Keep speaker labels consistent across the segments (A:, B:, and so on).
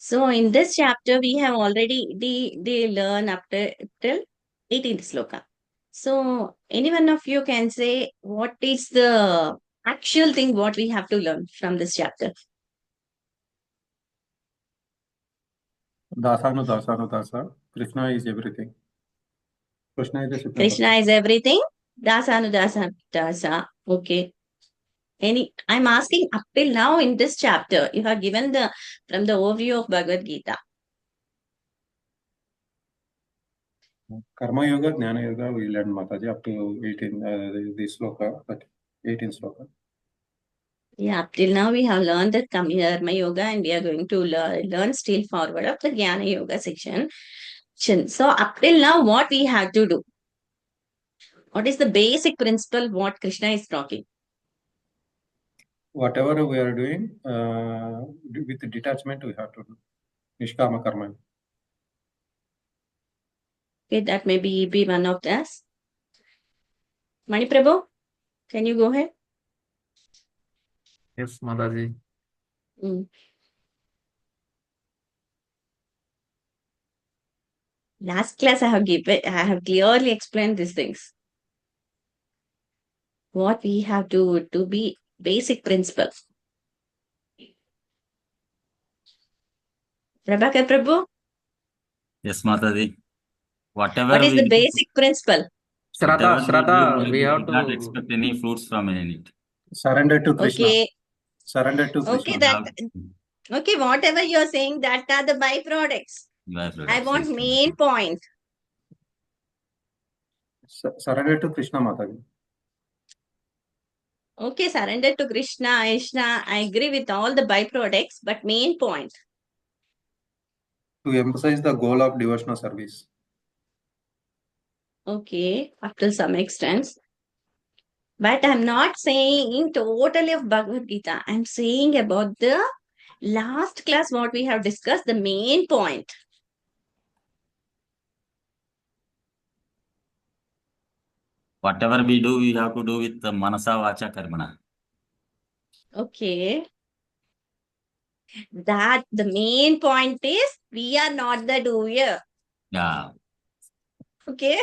A: So in this chapter, we have already they learn up to till 18th sloka. So any one of you can say what is the actual thing what we have to learn from this chapter?
B: Dasanu Dasanu Dasa. Krishna is everything. Krishna is the Supreme
A: Krishna
B: Person.
A: is everything. Dasanu dasa dasa. Okay. I'm asking up till now in this chapter, you have given the from the overview of Bhagavad Gita.
B: Karma Yoga, Jnana Yoga, we learn Mataji up to 18, this sloka, but 18 sloka.
A: Yeah, up till now we have learned the Karma Yoga and we are going to learn still forward of the Jnana Yoga section. So up till now, what we have to do? What is the basic principle what Krishna is talking?
B: Whatever we are doing, with detachment, we have to do. Nishkama Karma.
A: Okay, that may be one of us. Mani Prabhu, can you go ahead?
C: Yes, Mataji.
A: Mm. Last class I have clearly explained these things. What we have to be basic principles. Prabhakar Prabhu,
D: Yes, Mataji. Whatever
A: what is
D: we
A: the
D: do,
A: basic principle?
D: whatever we do,
C: We
D: we
C: have
D: should not
C: to.
D: expect any fruits from it.
B: Surrender to Krishna.
A: Okay,
B: Surrender to
A: okay,
B: Krishna.
A: that okay, whatever you're saying, that are the byproducts. I want main point.
B: Surrender to Krishna Mataji.
A: Okay, surrender to Krishna, Krishna. I agree with all the byproducts, but main point.
B: To emphasize the goal of devotional service.
A: Okay, up to some extent. But I'm not saying totally of Bhagavad Gita. I'm saying about the last class what we have discussed, the main point.
D: Whatever we do, we have to do with the Manasa Vacha Karmana.
A: Okay. That the main point is we are not the doer.
D: Yeah.
A: Okay.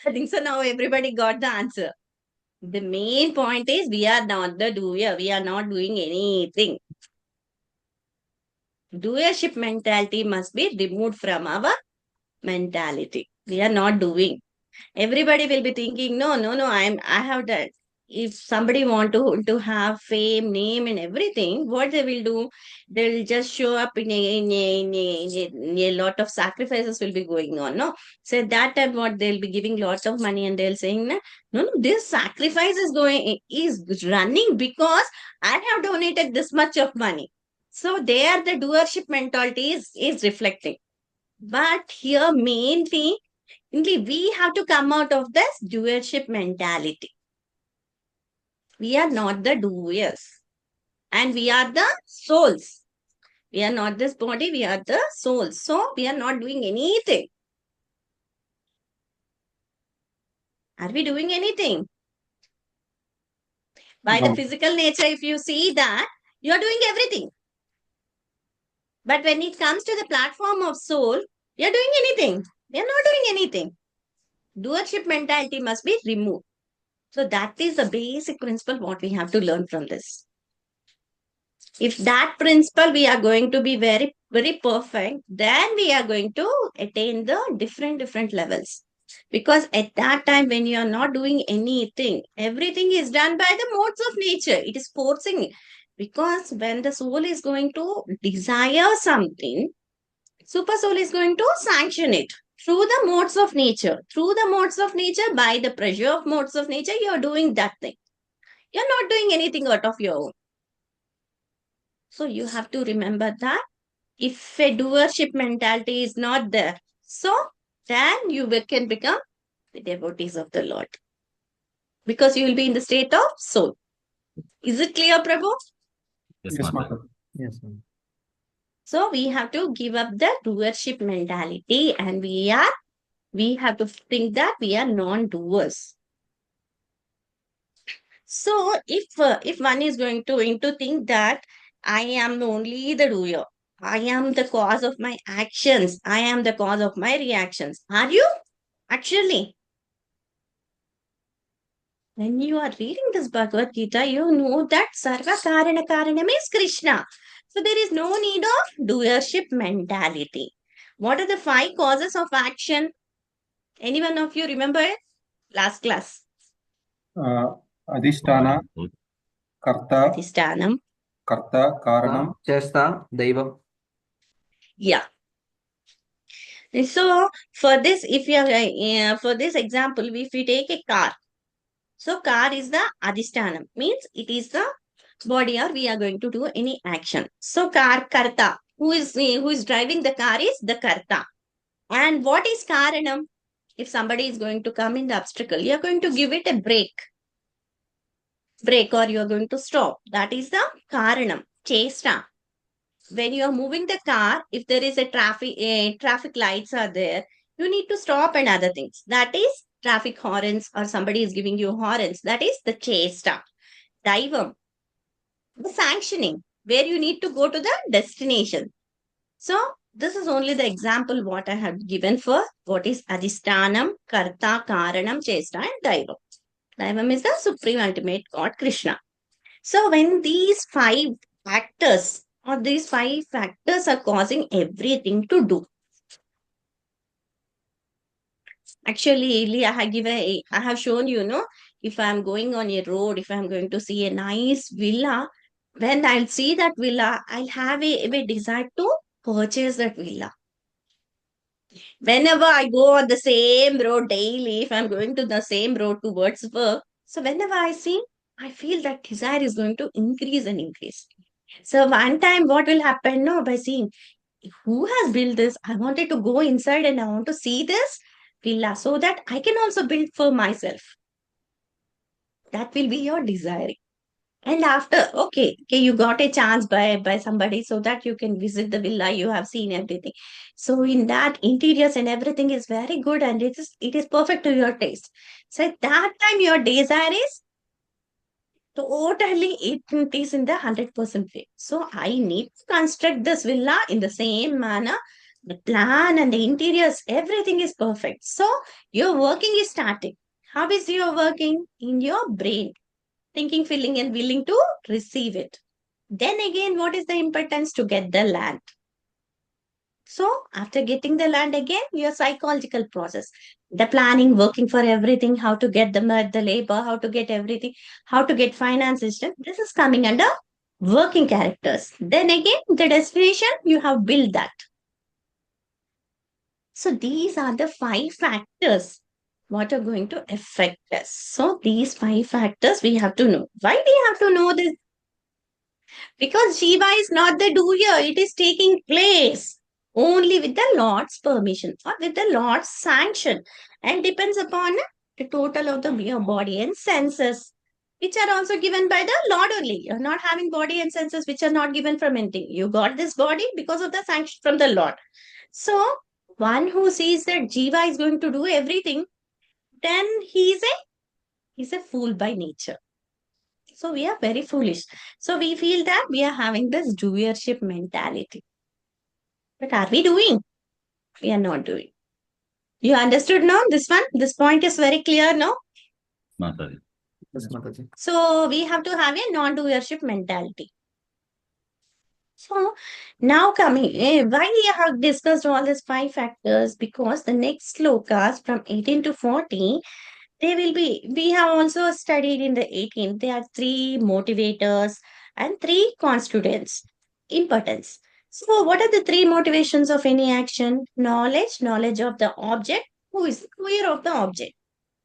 A: I think so now everybody got the answer. The main point is we are not the doer. We are not doing anything. Doership mentality must be removed from our mentality. We are not doing. Everybody will be thinking, no, I have that. If somebody want to have fame, name, and everything, what they will do, they'll just show up in a lot of sacrifices will be going on. No, so at that time, what they'll be giving lots of money, and they'll saying, no, this sacrifice is running because I have donated this much of money. So there, the doership mentality is reflecting. But here, main thing only we have to come out of this doership mentality. We are not the doers. And we are the souls. We are not this body, we are the souls. So we are not doing anything. Are we doing anything? By the physical nature, if you see that, you are doing everything. But when it comes to the platform of soul, we are doing anything. We are not doing anything. Doership mentality must be removed. So that is the basic principle what we have to learn from this. If that principle we are going to be very, very perfect, then we are going to attain the different levels. Because at that time, when you are not doing anything, everything is done by the modes of nature. It is forcing. Because when the soul is going to desire something, super soul is going to sanction it through the modes of nature. Through the modes of nature, by the pressure of modes of nature, you are doing that thing. You are not doing anything out of your own. So you have to remember that if a doership mentality is not there, so then you can become the devotees of the Lord. Because you will be in the state of soul. Is it clear, Prabhu?
D: Yes, Mata.
B: Yes.
A: So we have to give up the doership mentality and we have to think that we are non-doers. So if one is going to think that I am only the doer, I am the cause of my actions. I am the cause of my reactions. Are you? Actually, when you are reading this Bhagavad Gita, you know that Sarva Karana Karanam is Krishna. So there is no need of doership mentality. What are the 5 causes of action? Any one of you remember it? Last class.
B: అధిష్టాన కర్త
A: Adhisthanam.
B: కర్త కారణం
C: చేస్తా దైవం.
A: Yeah. So for this, if you are, for this example, if we take a car, so car is the adhisthanam, means it is the body or we are going to do any action. So car karta, who is driving the car is the karta. And what is karanam? If somebody is going to come in the obstacle, you are going to give it a break, or you are going to stop. That is the karanam, chesta. When you are moving the car, if there is a traffic lights are there, you need to stop and other things. That is traffic horns, or somebody is giving you horns. That is the chesta. Daivam, the sanctioning, where you need to go to the destination. So this is only the example what I have given for what is adhisthanam, karta, karanam, chesta, and daivam. Daivam is the supreme ultimate God, Krishna. So when these 5 factors or these 5 factors are causing everything to do. Actually, I have shown you, if I'm going on a road, if I'm going to see a nice villa, when I'll see that villa, I'll have a desire to purchase that villa. Whenever I go on the same road daily, if I'm going to the same road towards work, so whenever I see, I feel that desire is going to increase and increase. So one time, what will happen? No, by seeing who has built this, I wanted to go inside and I want to see this villa so that I can also build for myself. That will be your desire. And after, okay, you got a chance by somebody so that you can visit the villa, you have seen everything. So in that, interiors and everything is very good and it is perfect to your taste. So at that time, your desire is totally, it is in the 100% way. So I need to construct this villa in the same manner. The plan and the interiors, everything is perfect. So your working is starting. How is your working? In your brain. Thinking, feeling, and willing to receive it. Then again, what is the importance to get the land? So after getting the land again, your psychological process, the planning, working for everything, how to get the labor, how to get everything, how to get finance system. This is coming under working characters. Then again, the destination, you have built that. So these are the 5 factors what are going to affect us. So these 5 factors we have to know. Why we have to know this? Because Shiva is not the doer, it is taking place only with the Lord's permission or with the Lord's sanction, and depends upon the total of the mere body and senses, which are also given by the Lord only. You're not having body and senses which are not given from anything. You got this body because of the sanction from the Lord. So one who sees that Jiva is going to do everything, then he's a fool by nature. So we are very foolish. So we feel that we are having this doership mentality. But are we doing? We are not doing. You understood now this one? This point is very clear now.
D: Mataji.
C: Yes, Mataji.
A: So we have to have a non-doership mentality. So now coming, why we have discussed all these 5 factors? Because the next slokas from 18 to 40, we have also studied in the 18th, there are 3 motivators and 3 constituents, importance. So what are the 3 motivations of any action? Knowledge of the object, who is aware of the object.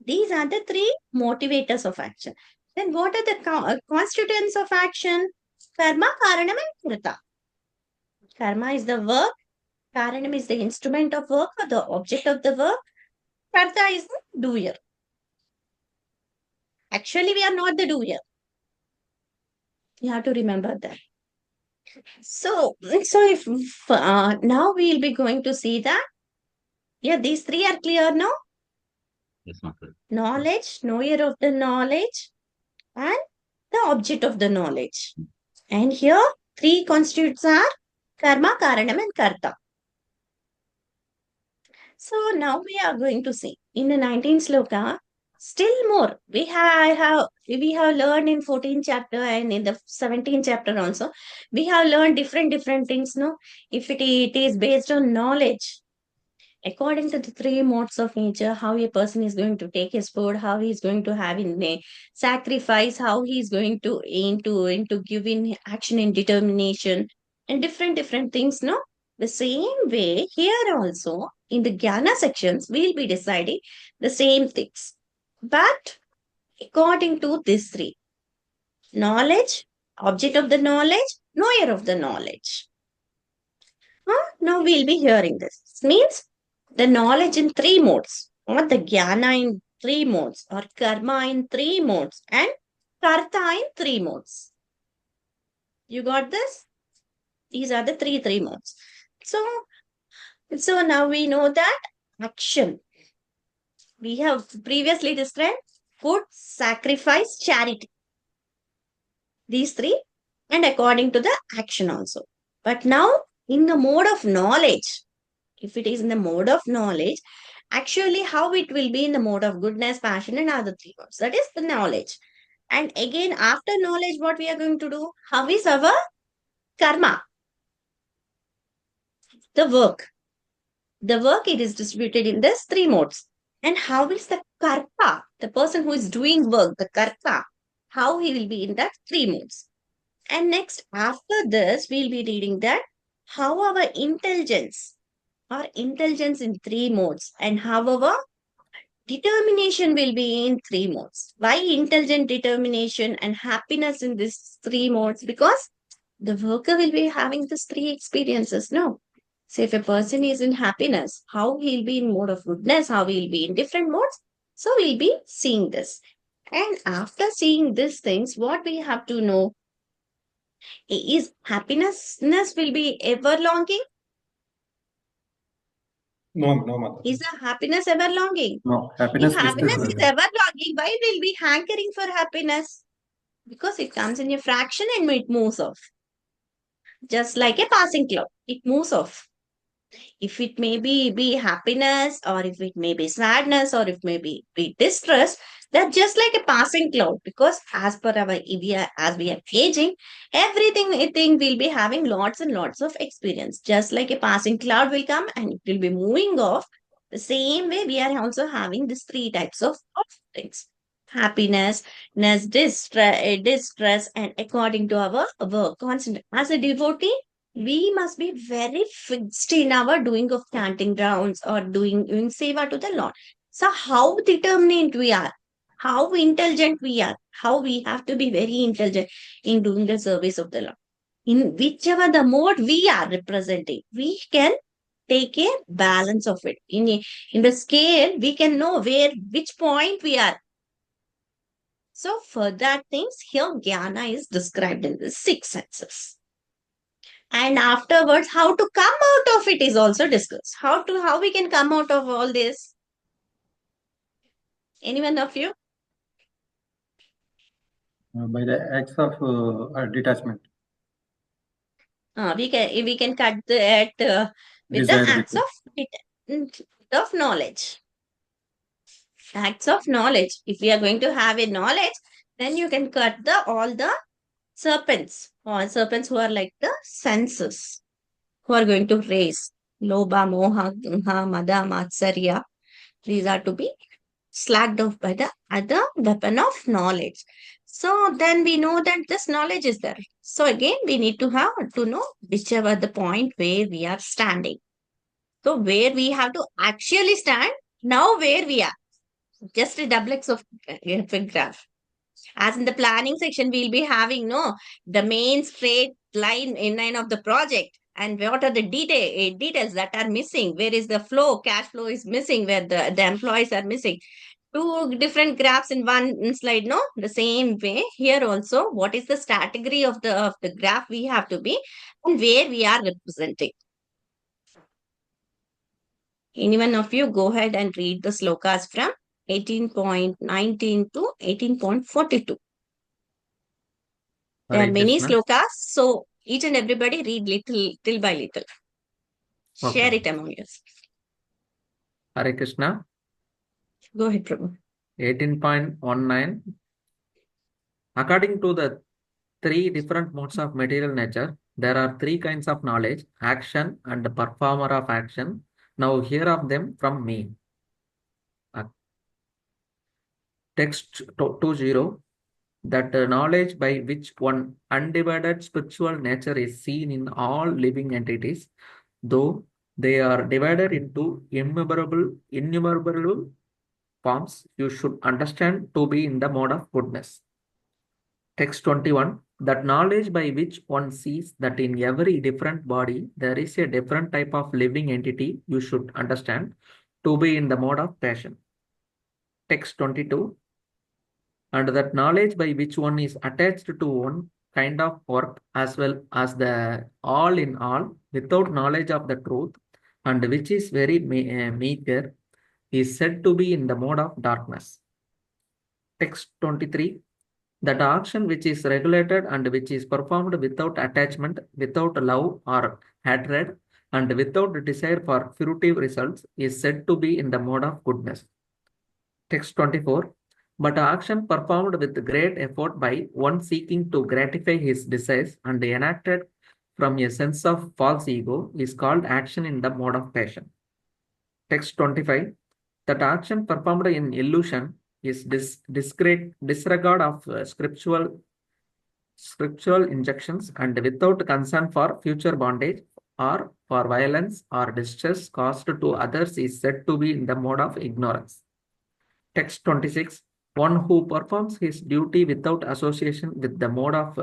A: These are the 3 motivators of action. Then what are the constituents of action? Karma, Karanam, and Krita. Karma is the work, Karanam is the instrument of work or the object of the work, Karta is the doer. Actually, we are not the doer. You have to remember that. So if now we will be going to see that, yeah, these 3 are clear now.
D: Yes, Mataji.
A: Knowledge, knower of the knowledge, and the object of the knowledge. And here 3 constitutes are Karma, Karanam and Karta. So now we are going to see in the 19th sloka, still more. We have learned in 14th chapter and in the 17th chapter also. We have learned different things. No, if it is based on knowledge, according to the three modes of nature, how a person is going to take his food, how he is going to have in a sacrifice, how he is going to into give in action and determination, and different things. No, the same way here also in the Jnana sections, we'll be deciding the same things, but according to these three: knowledge, object of the knowledge, knower of the knowledge. Now we'll be hearing this. This means the knowledge in three modes, or the jnana in three modes, or karma in three modes, and karta in three modes. You got this? These are the three modes. So now we know that action. We have previously described food, sacrifice, charity. These three, and according to the action also. But now in the mode of knowledge, if it is in the mode of knowledge, actually how it will be in the mode of goodness, passion, and other three modes. That is the knowledge. And again, after knowledge, what we are going to do? How is our karma? The work. The work, it is distributed in these three modes. And how is the karta? The person who is doing work, the karta, how he will be in that three modes. And next, after this, we'll be reading that how our intelligence in three modes, and how our determination will be in three modes. Why intelligent, determination, and happiness in these three modes? Because the worker will be having these three experiences. No. So if a person is in happiness, how he'll be in mode of goodness, how he'll be in different modes. So we'll be seeing this. And after seeing these things, what we have to know is happiness will be ever longing.
B: No, Mataji.
A: Is the happiness ever longing?
B: No,
A: If
B: happiness
A: happiness
B: is
A: is ever longing, why will we hankering for happiness? Because it comes in a fraction and it moves off. Just like a passing cloud, it moves off. If it may be happiness, or if it may be sadness, or if may be distress, that's just like a passing cloud. Because as per our as we are aging, everything will be having lots and lots of experience. Just like a passing cloud will come and it will be moving off. The same way we are also having these three types of things: happiness, distress, and according to our work. Constant. As a devotee, we must be very fixed in our doing of chanting rounds or doing seva to the Lord. So how determined we are, how intelligent we are, how we have to be very intelligent in doing the service of the Lord. In whichever the mode we are representing, we can take a balance of it. In the scale, we can know which point we are. So for that things, here jnana is described in the six senses. And afterwards, how to come out of it is also discussed. How we can come out of all this? Anyone of you?
B: By the acts of detachment.
A: We can cut that with the
B: Desire
A: acts of knowledge. Acts of knowledge. If we are going to have a knowledge, then you can cut all the serpents, or serpents who are like the senses, who are going to raise Lobha, Moha, Gha, Mada, Matsarya. These are to be slacked off by the other weapon of knowledge. So then we know that this knowledge is there. So again, we need to have to know whichever the point where we are standing. So where we have to actually stand, now where we are. Just a duplex of graph. As in the planning section, we'll be having the main straight line inline of the project, and what are the details that are missing. Where is the flow? Cash flow is missing. Where the employees are missing. Two different graphs in one slide. No, the same way here also. What is the category of the graph we have to be, and where we are representing. Anyone of you go ahead and read the slokas from 18.19 to 18.42. There are
C: Hare
A: many
C: Krishna.
A: slokas, so Each and everybody read little by little.
C: Okay.
A: Share it among us.
C: Hare Krishna.
A: Go ahead, Prabhu.
C: 18.19. According to the three different modes of material nature, there are three kinds of knowledge: action and the performer of action. Now hear of them from me. Text 20. That knowledge by which one undivided spiritual nature is seen in all living entities, though they are divided into innumerable forms, you should understand to be in the mode of goodness. Text 21. That knowledge by which one sees that in every different body there is a different type of living entity, you should understand to be in the mode of passion. Text 22. And that knowledge by which one is attached to one kind of work as well as the all in all without knowledge of the truth, and which is very meager, is said to be in the mode of darkness. Text 23. That action which is regulated and which is performed without attachment, without love or hatred, and without desire for fruitive results is said to be in the mode of goodness. Text 24. But action performed with great effort by one seeking to gratify his desires and enacted from a sense of false ego is called action in the mode of passion. Text 25. That action performed in illusion is disregard of scriptural injunctions and without concern for future bondage or for violence or distress caused to others is said to be in the mode of ignorance. Text 26. One who performs his duty without association with the mode of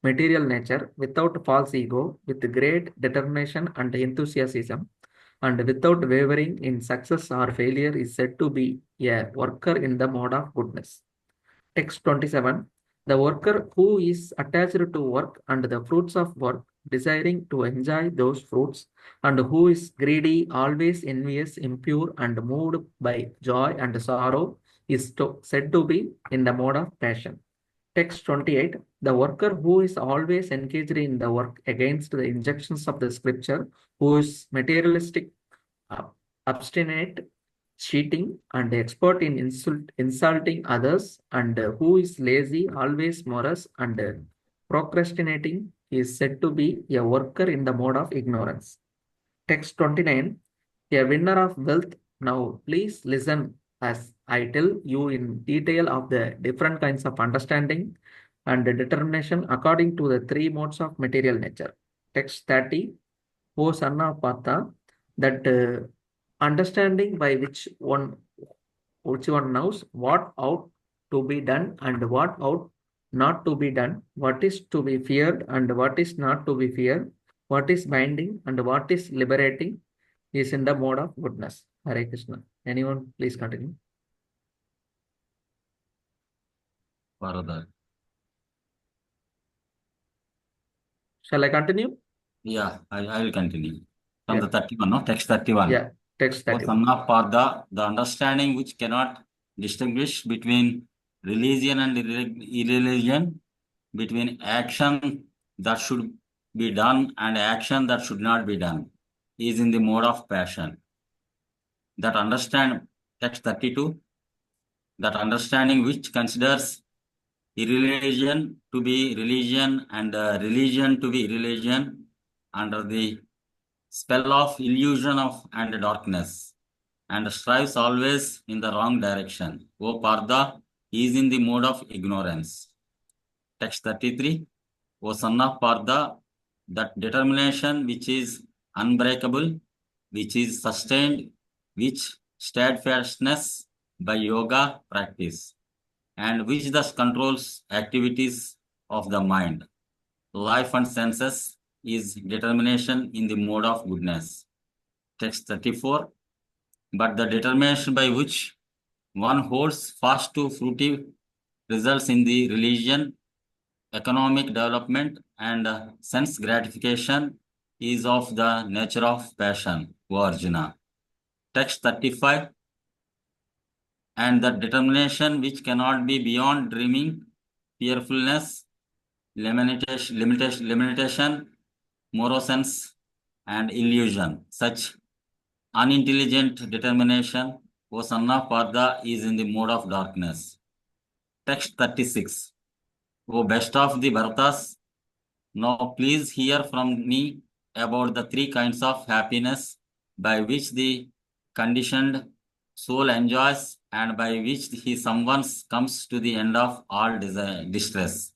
C: material nature, without false ego, with great determination and enthusiasm, and without wavering in success or failure is said to be a worker in the mode of goodness. Text 27. The worker who is attached to work and the fruits of work, desiring to enjoy those fruits, and who is greedy, always envious, impure, and moved by joy and sorrow, is said to be in the mode of passion. Text 28. The worker who is always engaged in the work against the injunctions of the scripture, who is materialistic, obstinate, cheating, and expert in insulting others, and who is lazy, always morose, and procrastinating, is said to be a worker in the mode of ignorance. Text 29. A winner of wealth. Now, please listen as I tell you in detail of the different kinds of understanding and determination according to the three modes of material nature. Text 30. O son of Partha, that understanding by which one knows what ought to be done and what ought not to be done, what is to be feared and what is not to be feared, what is binding and what is liberating, is in the mode of goodness. Hare Krishna. Anyone, please continue.
D: Further.
C: Shall I continue?
D: Yeah, I will continue. From
C: Yeah.
D: the 31, no? Text 31.
C: Yeah, text
D: O
C: 31.
D: son of Partha, the understanding which cannot distinguish between religion and irreligion, between action that should be done and action that should not be done, is in the mode of passion. That understand, text 32, that understanding which considers irreligion to be religion and religion to be irreligion under the spell of illusion of and darkness, and strives always in the wrong direction. O Partha, is in the mode of ignorance. Text 33. O son of Partha, that determination which is unbreakable, which is sustained, which steadfastness by yoga practice, and which thus controls activities of the mind, life and senses, is determination in the mode of goodness. Text 34. But the determination by which one holds fast to fruitive results in the religion, economic development, and sense gratification is of the nature of passion, O Arjuna. Text 35. And the determination which cannot be beyond dreaming, fearfulness, limitation, morosence, and illusion. Such unintelligent determination, O son of Partha, is in the mode of darkness. Text 36. O best of the Bharatas, now please hear from me about the three kinds of happiness by which the conditioned soul enjoys and by which he someone comes to the end of all distress.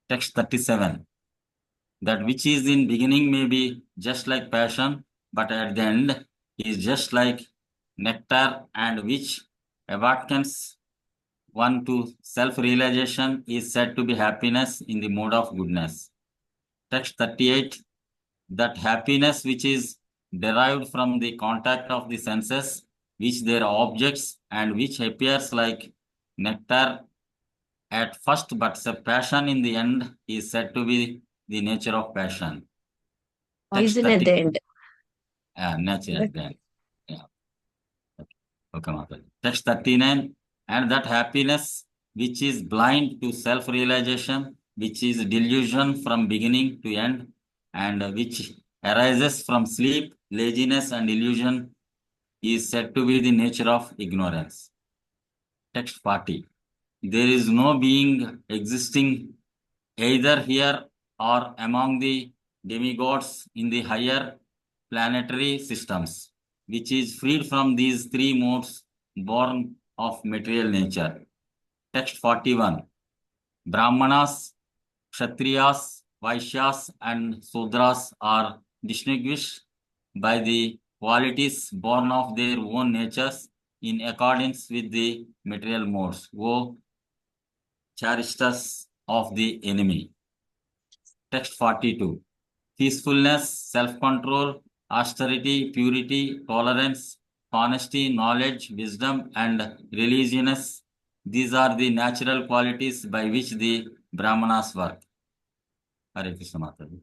D: Text 37. That which is in beginning may be just like passion, but at the end is just like nectar, and which awakens one to self-realization is said to be happiness in the mode of goodness. Text 38. That happiness which is derived from the contact of the senses, which their objects, and which appears like nectar at first, but passion in the end, is said to be the nature of passion. Text
A: Poison at
D: 30.
A: the end.
D: Nature at the end. Yeah. Okay, Mataji. Text 39. And that happiness which is blind to self-realization, which is delusion from beginning to end, and which arises from sleep, laziness, and illusion, is said to be the nature of ignorance. Text 40. There is no being existing either here or among the demigods in the higher planetary systems, which is freed from these three modes born of material nature. Text 41. Brahmanas, Kshatriyas, Vaishyas, and Sudras are distinguished by the qualities born of their own natures in accordance with the material modes. O Charistas of the enemy. Text 42. Peacefulness, self-control, austerity, purity, tolerance, honesty, knowledge, wisdom, and religiousness. These are the natural qualities by which the Brahmanas work. Hare Krishna Mataji.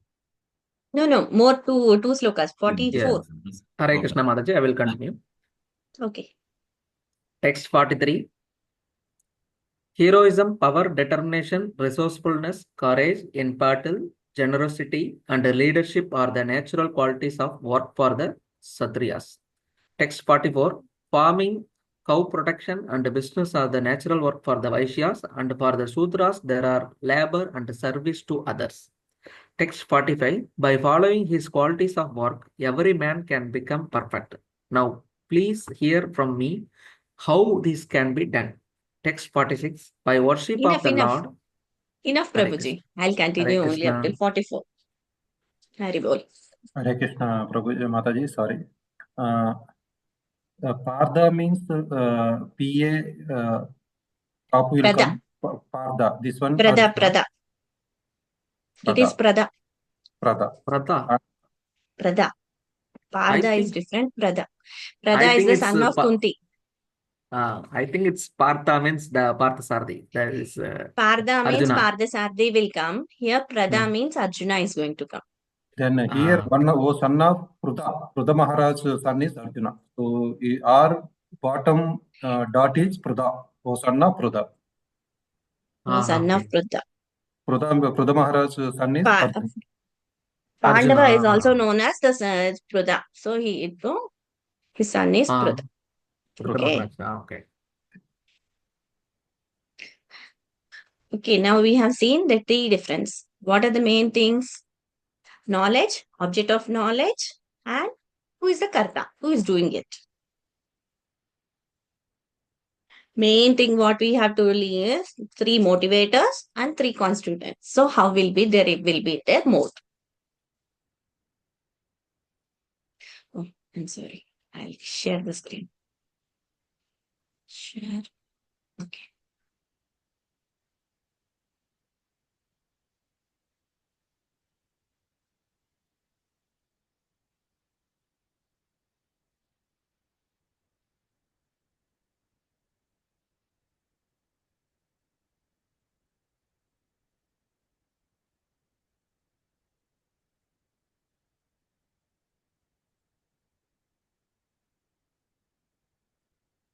A: No, more two slokas. 44.
C: Yes. Hare Krishna Mataji, I will continue.
A: Okay.
C: Text 43. Heroism, power, determination, resourcefulness, courage in battle, generosity, and leadership are the natural qualities of work for the Kshatriyas. Text 44. Farming, cow protection, and business are the natural work for the Vaishyas, and for the Sudras there are labor and service to others. Text 45. By following his qualities of work, every man can become perfect. Now, please hear from me how this can be done. Text 46. By worship of the
A: Enough.
C: Lord.
A: Enough,
C: Hare
A: Prabhuji. I'll
C: Hare
A: continue only up till
C: Krishna.
A: 44. Hare Bol.
B: Hare Krishna, Prabhu Mataji, sorry. Partha means PA, top will
A: Prada.
B: come. Partha, this one.
A: Prada. It is
B: Prada.
A: Prada.
C: Pratha.
A: Prada.
C: I
A: Partha is
C: think
A: different. Prada. Prada
C: I
A: is
C: think
A: the
C: it's
A: son of Kunti.
C: I think it's Partha means the Parthasarthi. That is
A: Partha means
C: Arjuna.
A: Parthasarthi will come. Here Prada
C: Hmm.
A: means Arjuna is going to come.
B: Then here one son of Prudha Maharaj's son is Arjuna. So our bottom dot is Prudha. O son of Prudha.
A: Son of
C: Okay.
A: Prudha.
B: Prudha Maharaj's son is Arjuna.
A: Pandava is
C: Arjuna.
A: also known as the Prudha. So his son is Prudha. Okay.
C: Okay.
A: Okay, now we have seen the three difference. What are the main things? Knowledge, object of knowledge, and who is the karta, who is doing it. Main thing what we have to learn is three motivators and three constituents. So how will be there? It will be their mode. Oh, I'm sorry. I'll share the screen. Share. Okay.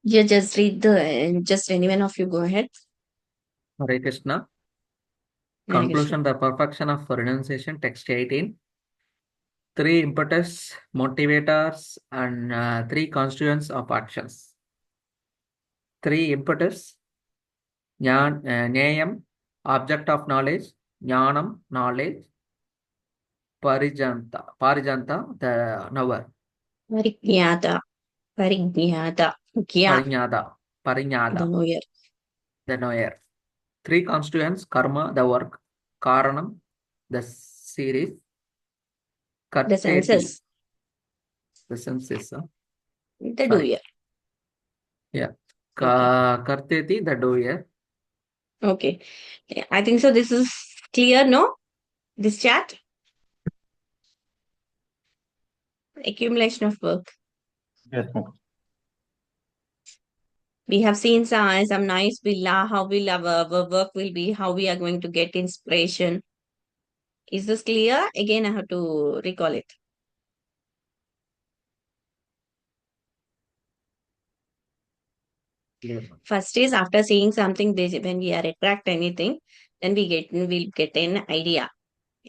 A: You just read just anyone of you go ahead.
C: Hare Krishna.
A: Hare Krishna.
C: Conclusion, the perfection of renunciation, text 18. Three impetus, motivators, and three constituents of actions. Three impetus, Nyayam, object of knowledge, Jnanam, knowledge, Parijanta, the knower.
A: Parignata. Parignata. Gya.
C: Parignada,
A: The knower.
C: the knower. Three constituents, karma, the work, karanam, the series,
A: The
C: karteti,
A: senses.
C: the senses.
A: The
C: Sorry.
A: doer.
C: Yeah.
A: Okay.
C: Karteti, the doer.
A: Okay. I think so. This is clear, no? This chat? Accumulation of work.
B: Yes, ma'am.
A: We have seen some nice villa, how will our work will be, how we are going to get inspiration. Is this clear? Again, I have to recall it.
C: Clear.
A: First is after seeing something, when we are attract anything, then we'll get an idea.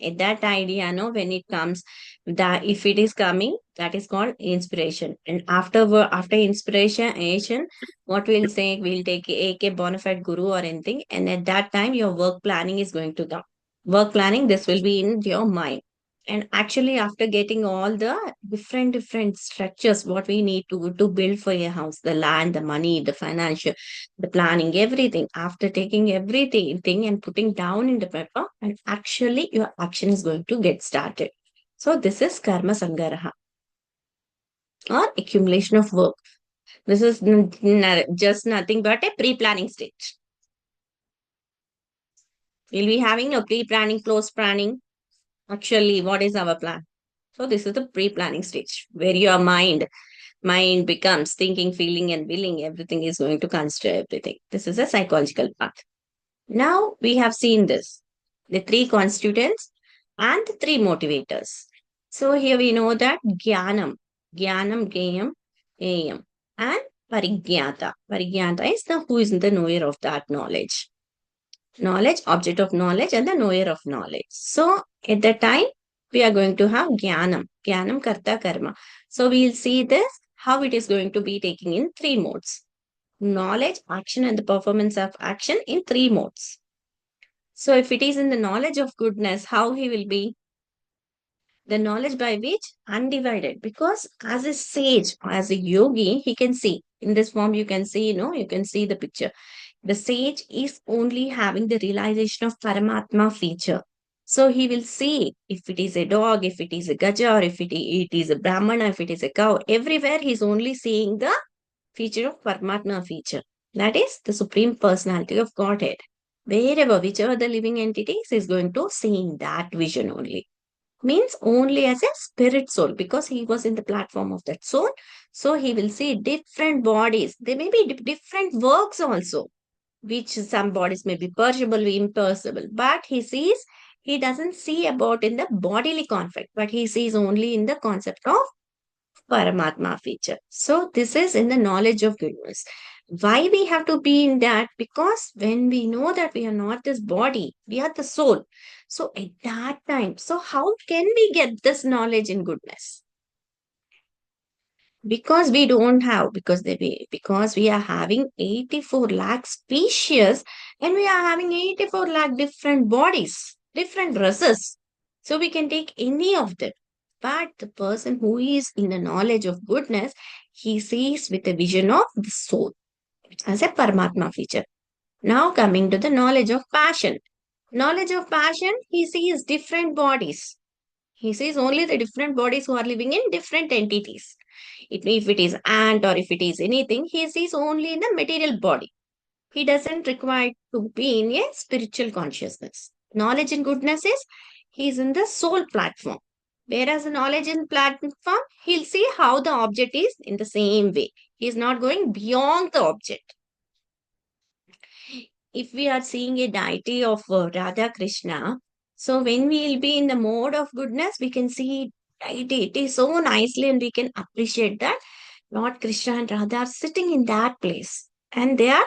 A: At that idea, no, when it comes, that if it is coming, that is called inspiration. And after inspiration, what we'll say, we'll take a bona fide guru or anything, and at that time your work planning is going to come. Work planning, this will be in your mind. And actually, after getting all the different structures, what we need to build for a house, the land, the money, the financial, the planning, everything, after taking everything and putting down in the paper, and actually your action is going to get started. So this is karma sangaraha, or accumulation of work. This is just nothing but a pre-planning stage. We'll be having a pre-planning, close planning. Actually, what is our plan? So this is the pre-planning stage where your mind becomes thinking, feeling, and willing. Everything is going to consider everything. This is a psychological part. Now we have seen this, the three constituents and the three motivators. So here we know that Jnanam, Gayam, Ayam, and Parigyata. Parigyata is the who is the knower of that knowledge. Knowledge, object of knowledge, and the knower of knowledge. So at the time, we are going to have Jnanam Karta Karma. So we'll see this, how it is going to be taking in three modes. Knowledge, action, and the performance of action in three modes. So if it is in the knowledge of goodness, how he will be? The knowledge by which? Undivided. Because as a sage, as a yogi, he can see. In this form, you can see, you can see the picture. The sage is only having the realization of Paramatma feature. So he will see if it is a dog, if it is a gaja, or if it is a brahmana, if it is a cow. Everywhere he is only seeing the feature of Paramatma feature. That is the Supreme Personality of Godhead. Wherever, whichever the living entities is going to seeing that vision only. Means only as a spirit soul, because he was in the platform of that soul. So he will see different bodies. There may be different works also, which some bodies may be perishable, imperishable. But he doesn't see about in the bodily conflict, but he sees only in the concept of Paramatma feature. So this is in the knowledge of goodness. Why we have to be in that? Because when we know that we are not this body, we are the soul. So at that time, so how can we get this knowledge in goodness? Because we don't have, because we are having 84 lakh species, and we are having 84 lakh different bodies, different races. So we can take any of them. But the person who is in the knowledge of goodness, he sees with the vision of the soul as a Paramatma feature. Now coming to the knowledge of passion. Knowledge of passion, he sees different bodies. He sees only the different bodies who are living in different entities. If it is ant or if it is anything, he sees only in the material body. He doesn't require to be in a spiritual consciousness. Knowledge in goodness is, he is in the soul platform. Whereas the knowledge in platform, he'll see how the object is in the same way. He is not going beyond the object. If we are seeing a deity of Radha Krishna, so when we will be in the mode of goodness, we can see deity so nicely and we can appreciate that Lord Krishna and Radha are sitting in that place and they are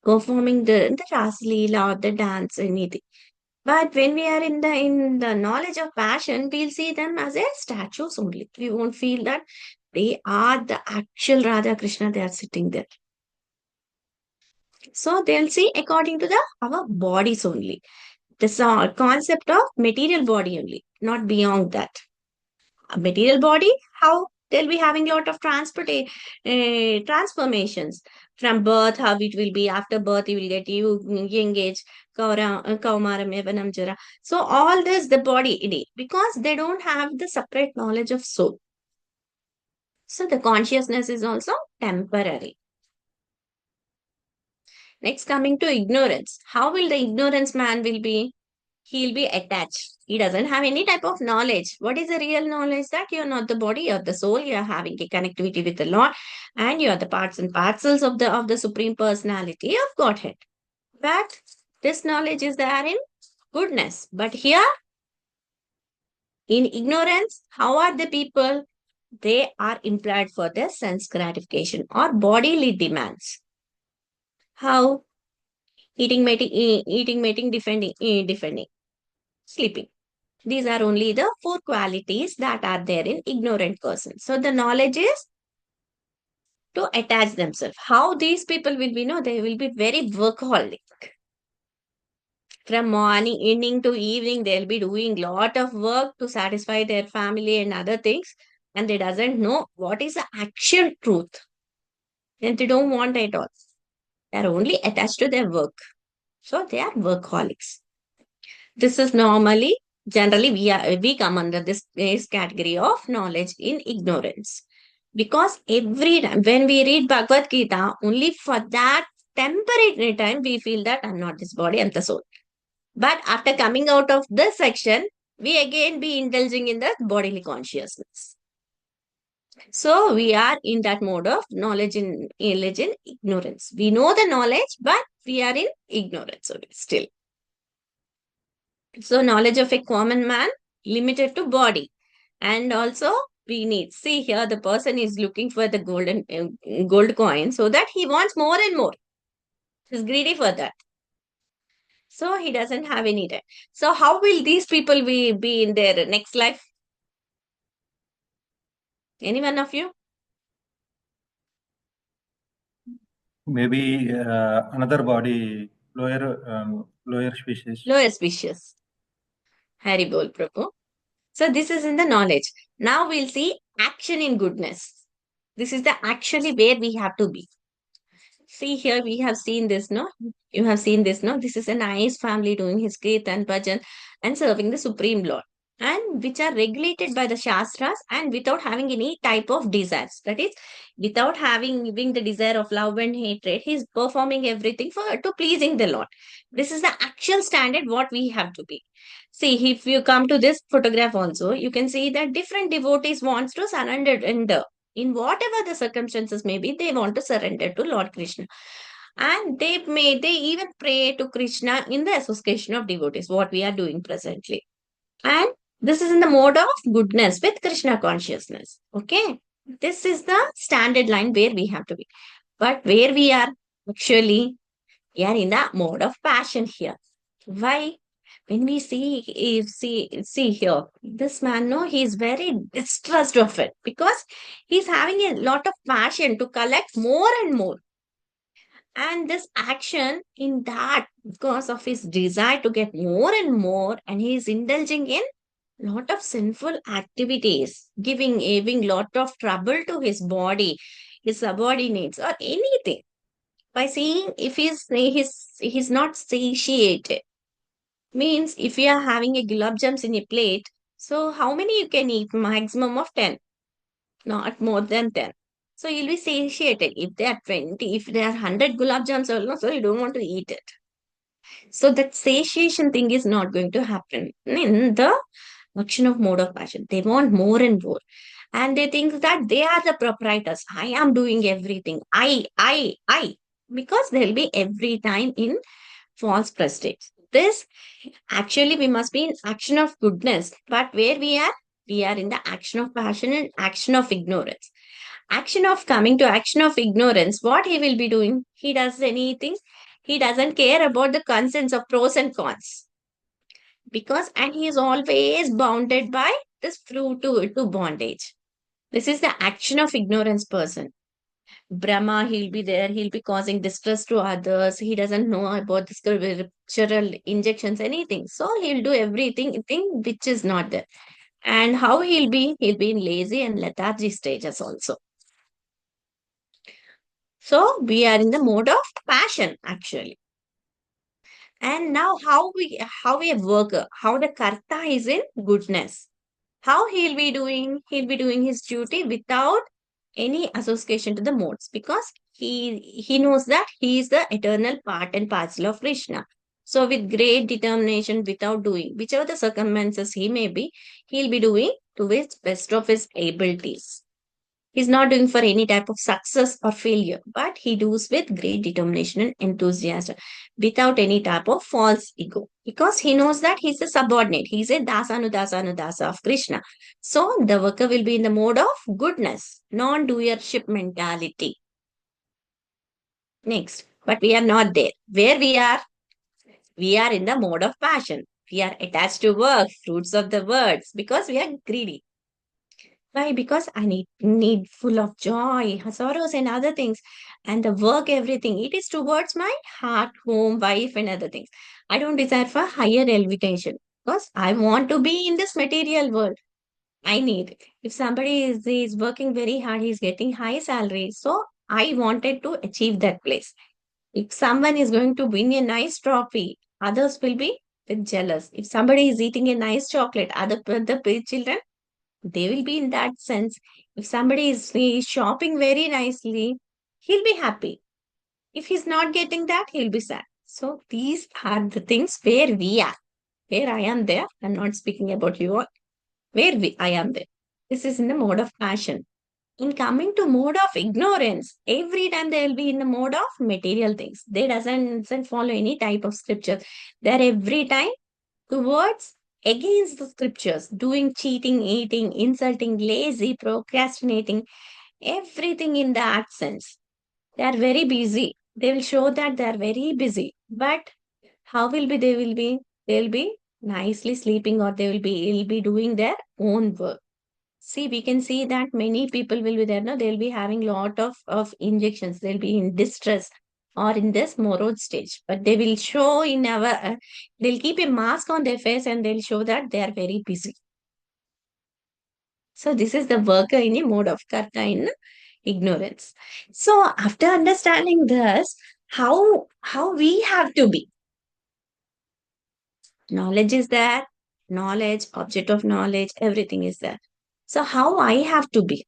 A: performing the Ras Leela or the dance, anything. But when we are in the knowledge of passion, we'll see them as a statues only. We won't feel that they are the actual Radha Krishna. They are sitting there. So they'll see according to the our bodies only. This concept of material body only, not beyond that. A material body, how they'll be having a lot of transformations from birth, how it will be after birth, you will get you young age, kaumaram, yavanam, jara. So all this, the body, because they don't have the separate knowledge of soul. So the consciousness is also temporary. Next, coming to ignorance. How will the ignorance man will be? He'll be attached. He doesn't have any type of knowledge. What is the real knowledge? That you're not the body, you're the soul, you're having a connectivity with the Lord, and you're the parts and parcels of the Supreme Personality of Godhead. But this knowledge is there in goodness. But here, in ignorance, how are the people? They are implied for their sense gratification or bodily demands. How? Eating, mating, defending, sleeping. These are only the 4 qualities that are there in ignorant persons. So the knowledge is to attach themselves. How these people will be? No, they will be very workaholic. From morning, evening to evening, they'll be doing lot of work to satisfy their family and other things. And they doesn't know what is the actual truth. And they don't want it all. They're only attached to their work. So they are workaholics. This is generally we come under this category of knowledge in ignorance. Because every time when we read Bhagavad Gita, only for that temporary time we feel that I'm not this body, I'm the soul. But after coming out of this section, we again be indulging in the bodily consciousness. So we are in that mode of knowledge in ignorance. We know the knowledge, but we are in ignorance still. So knowledge of a common man limited to body. And also we need, see here the person is looking for the gold coin so that he wants more and more. He's greedy for that. So he doesn't have any time. So how will these people be in their next life? Any one of you?
B: Maybe another body, lower species.
A: Lower species. Hare Bol Prabhu. So this is in the knowledge. Now we'll see action in goodness. This is the actually where we have to be. See here, we have seen this, no? You have seen this, no? This is a nice family doing his kirtan, bhajan, and serving the Supreme Lord, and which are regulated by the Shastras and without having any type of desires. That is, without having the desire of love and hatred, he's performing everything to pleasing the Lord. This is the actual standard what we have to be. See, if you come to this photograph also, you can see that different devotees wants to surrender in whatever the circumstances may be, they want to surrender to Lord Krishna. And they even pray to Krishna in the association of devotees, what we are doing presently. And this is in the mode of goodness with Krishna consciousness. Okay. This is the standard line where we have to be. But where we are actually, we are in the mode of passion here. Why? When we see here, this man, no, he's very distressed of it because he's having a lot of passion to collect more and more. And this action in that, because of his desire to get more and more, and he's indulging in lot of sinful activities, giving lot of trouble to his body, his subordinates, or anything. By seeing if he's not satiated. Means if you are having a gulab jams in a plate, so how many you can eat? Maximum of 10, not more than 10. So you'll be satiated. If there are 20, if there are 100 gulab jams also, you don't want to eat it. So that satiation thing is not going to happen in the action of mode of passion. They want more and more. And they think that they are the proprietors. I am doing everything. I. Because they'll be every time in false prestige. This actually we must be in action of goodness. But where we are in the action of passion and action of ignorance. Action of coming to action of ignorance, what he will be doing? He does anything. He doesn't care about the concerns of pros and cons. Because, and he is always bounded by this fruit to bondage. This is the action of ignorance person. Brahma, he'll be there, he'll be causing distress to others. He doesn't know about the scriptural injections, anything. So he'll do everything thing which is not there. And how he'll be in lazy and lethargy stages also. So we are in the mode of passion actually. And now how a worker, how the karta is in goodness. How he'll be doing? He'll be doing his duty without any association to the modes, because he knows that he is the eternal part and parcel of Krishna. So with great determination, without doing, whichever the circumstances he may be, he'll be doing to his best of his abilities. He's not doing for any type of success or failure, but he does with great determination and enthusiasm without any type of false ego, because he knows that he's a subordinate. He's a dasanudasa of Krishna. So the worker will be in the mode of goodness, non-doership mentality. Next, but we are not there. Where we are? We are in the mode of passion. We are attached to work, fruits of the words, because we are greedy. Why? Because I need full of joy, sorrows, and other things, and the work, everything. It is towards my heart, home, wife, and other things. I don't desire for higher elevation because I want to be in this material world. I need. If somebody is working very hard, he's getting high salary. So I wanted to achieve that place. If someone is going to win a nice trophy, others will be bit jealous. If somebody is eating a nice chocolate, the children, they will be in that sense. If somebody is shopping very nicely, he'll be happy. If he's not getting that, he'll be sad. So these are the things where we are. Where I am there, I'm not speaking about you all. I am there. This is in the mode of passion. In coming to mode of ignorance, every time they will be in the mode of material things. They doesn't follow any type of scripture. They're every time towards against the scriptures, doing cheating, eating, insulting, lazy, procrastinating, everything in that sense. They are very busy. They will show that they are very busy. But how will be they will be? They will be nicely sleeping, or will be doing their own work. See, we can see that many people will be there. No, they'll be having lot of injections. They'll be in distress or in this morose stage. But they will show in our, they'll keep a mask on their face and they'll show that they are very busy. So this is the worker in a mode of karta in ignorance. So after understanding this, how we have to be. Knowledge is there. Knowledge, object of knowledge, everything is there. So how I have to be.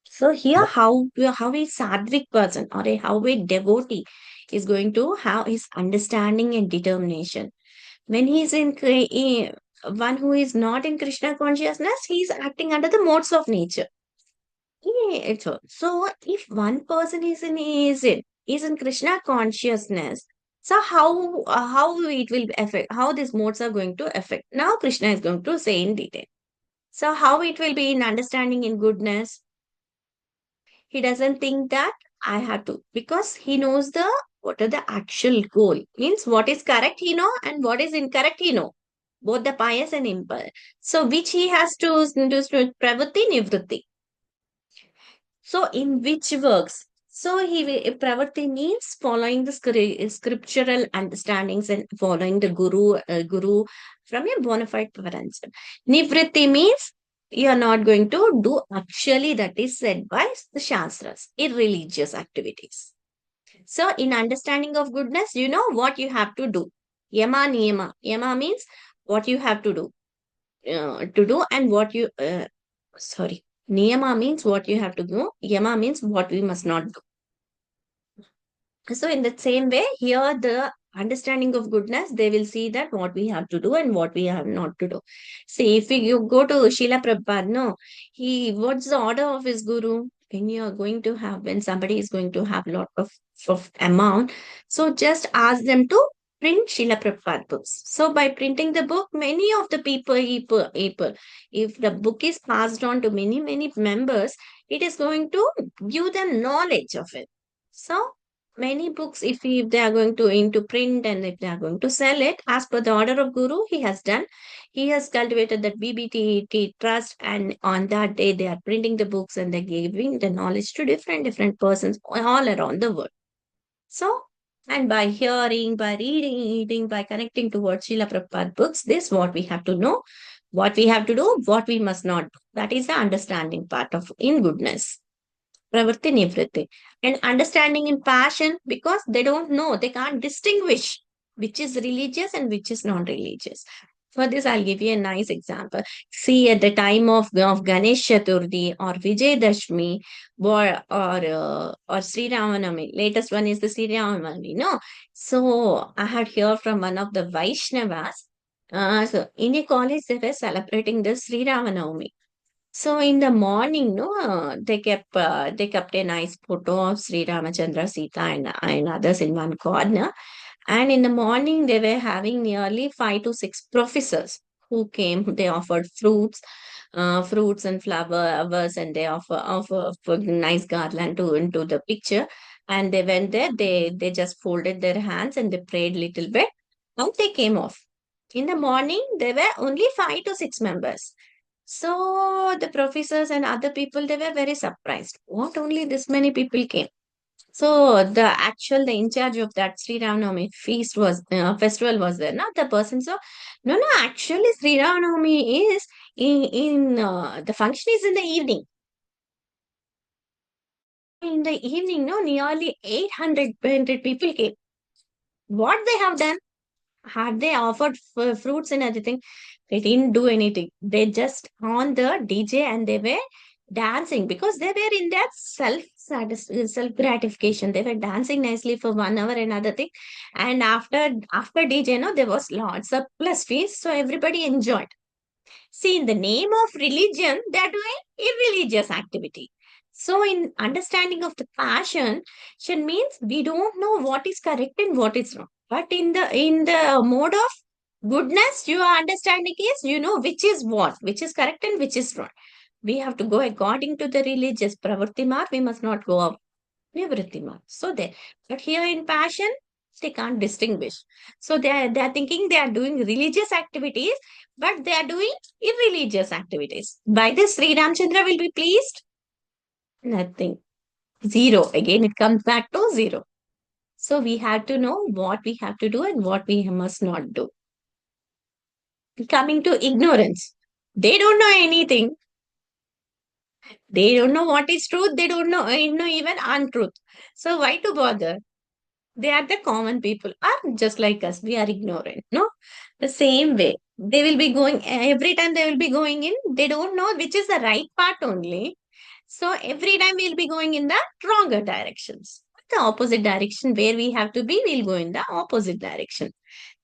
A: So here, how a sadhvic person or how a devotee is going to have his understanding and determination. When he's one who is not in Krishna consciousness, he is acting under the modes of nature. So if one person is in Krishna consciousness, so how it will affect, how these modes are going to affect. Now Krishna is going to say in detail. So how it will be in understanding in goodness. He doesn't think that I have to, because he knows what are the actual goal. Means what is correct he know and what is incorrect he know. Both the pious and impious. So which he has to do pravritti nivritti. So in which works? So pravritti means following the scriptural understandings and following the guru from a bona fide paranjam. Nivritti means you are not going to do actually that is said by the Shastras, irreligious activities. So in understanding of goodness, you know what you have to do. Yama niyama. Yama means what you have to do. And what you, Niyama means what you have to do. Yama means what we must not do. So in the same way, here the understanding of goodness, they will see that what we have to do and what we have not to do. See, if you go to Srila Prabhupada, no, what's the order of his guru? When somebody is going to have lot of amount, so just ask them to print Srila Prabhupada books. So by printing the book, many of the people, if the book is passed on to many members, it is going to give them knowledge of it. So Many books, if they are going to into print and if they are going to sell it, as per the order of Guru, he has done. He has cultivated that BBT trust, and on that day they are printing the books and they're giving the knowledge to different persons all around the world. So, and by hearing, by reading, eating, by connecting towards Srila Prabhupada books, this what we have to know, what we have to do, what we must not do. That is the understanding part of in goodness. Pravritti nivritti. And understanding in passion, because they don't know, they can't distinguish which is religious and which is non-religious. For this, I'll give you a nice example. See, at the time of Ganesh Chaturthi or Vijay Dashmi or Sri Ramanami, latest one is the Sri Ramanami, no? So I had heard from one of the Vaishnavas. So in a college, they were celebrating the Sri Ramanami. So in the morning, no, they kept a nice photo of Sri Ramachandra, Sita, and others in one corner. And in the morning, they were having nearly 5 to 6 professors who came. They offered fruits and flowers, and they offer nice garland to into the picture. And they went there. They just folded their hands and they prayed little bit, and they came off. In the morning, there were only 5 to 6 members. So the professors and other people, they were very surprised. What, only this many people came? So the in charge of that Sri Ramanavami feast was festival was there, not the person. So no, actually Sri Ramanavami is in the function is in the evening. In the evening, no, nearly 800 people came. What they have done? Had they offered fruits and everything? They didn't do anything. They just on the DJ and they were dancing because they were in that self gratification. They were dancing nicely for 1 hour and other thing. And after DJ, no, there was lots of plus fees, so everybody enjoyed. See, in the name of religion, they are doing irreligious activity. So, in understanding of the passion, means we don't know what is correct and what is wrong. But in the mode of goodness, your understanding is you know which is what, which is correct and which is wrong. We have to go according to the religious pravritti mark. We must not go up nivritti mark. So there. But here in passion, they can't distinguish. So they are thinking they are doing religious activities, but they are doing irreligious activities. By this, Sri Ramchandra will be pleased? Nothing. Zero. Again, it comes back to zero. So we have to know what we have to do and what we must not do. Coming to ignorance. They don't know anything. They don't know what is truth. They don't know even untruth. So why to bother? They are the common people, are just like us. We are ignorant, no? The same way. They will be going, every time they will be going in, they don't know which is the right part only. So every time we'll be going in the wronger directions. The opposite direction where we have to be, we'll go in the opposite direction.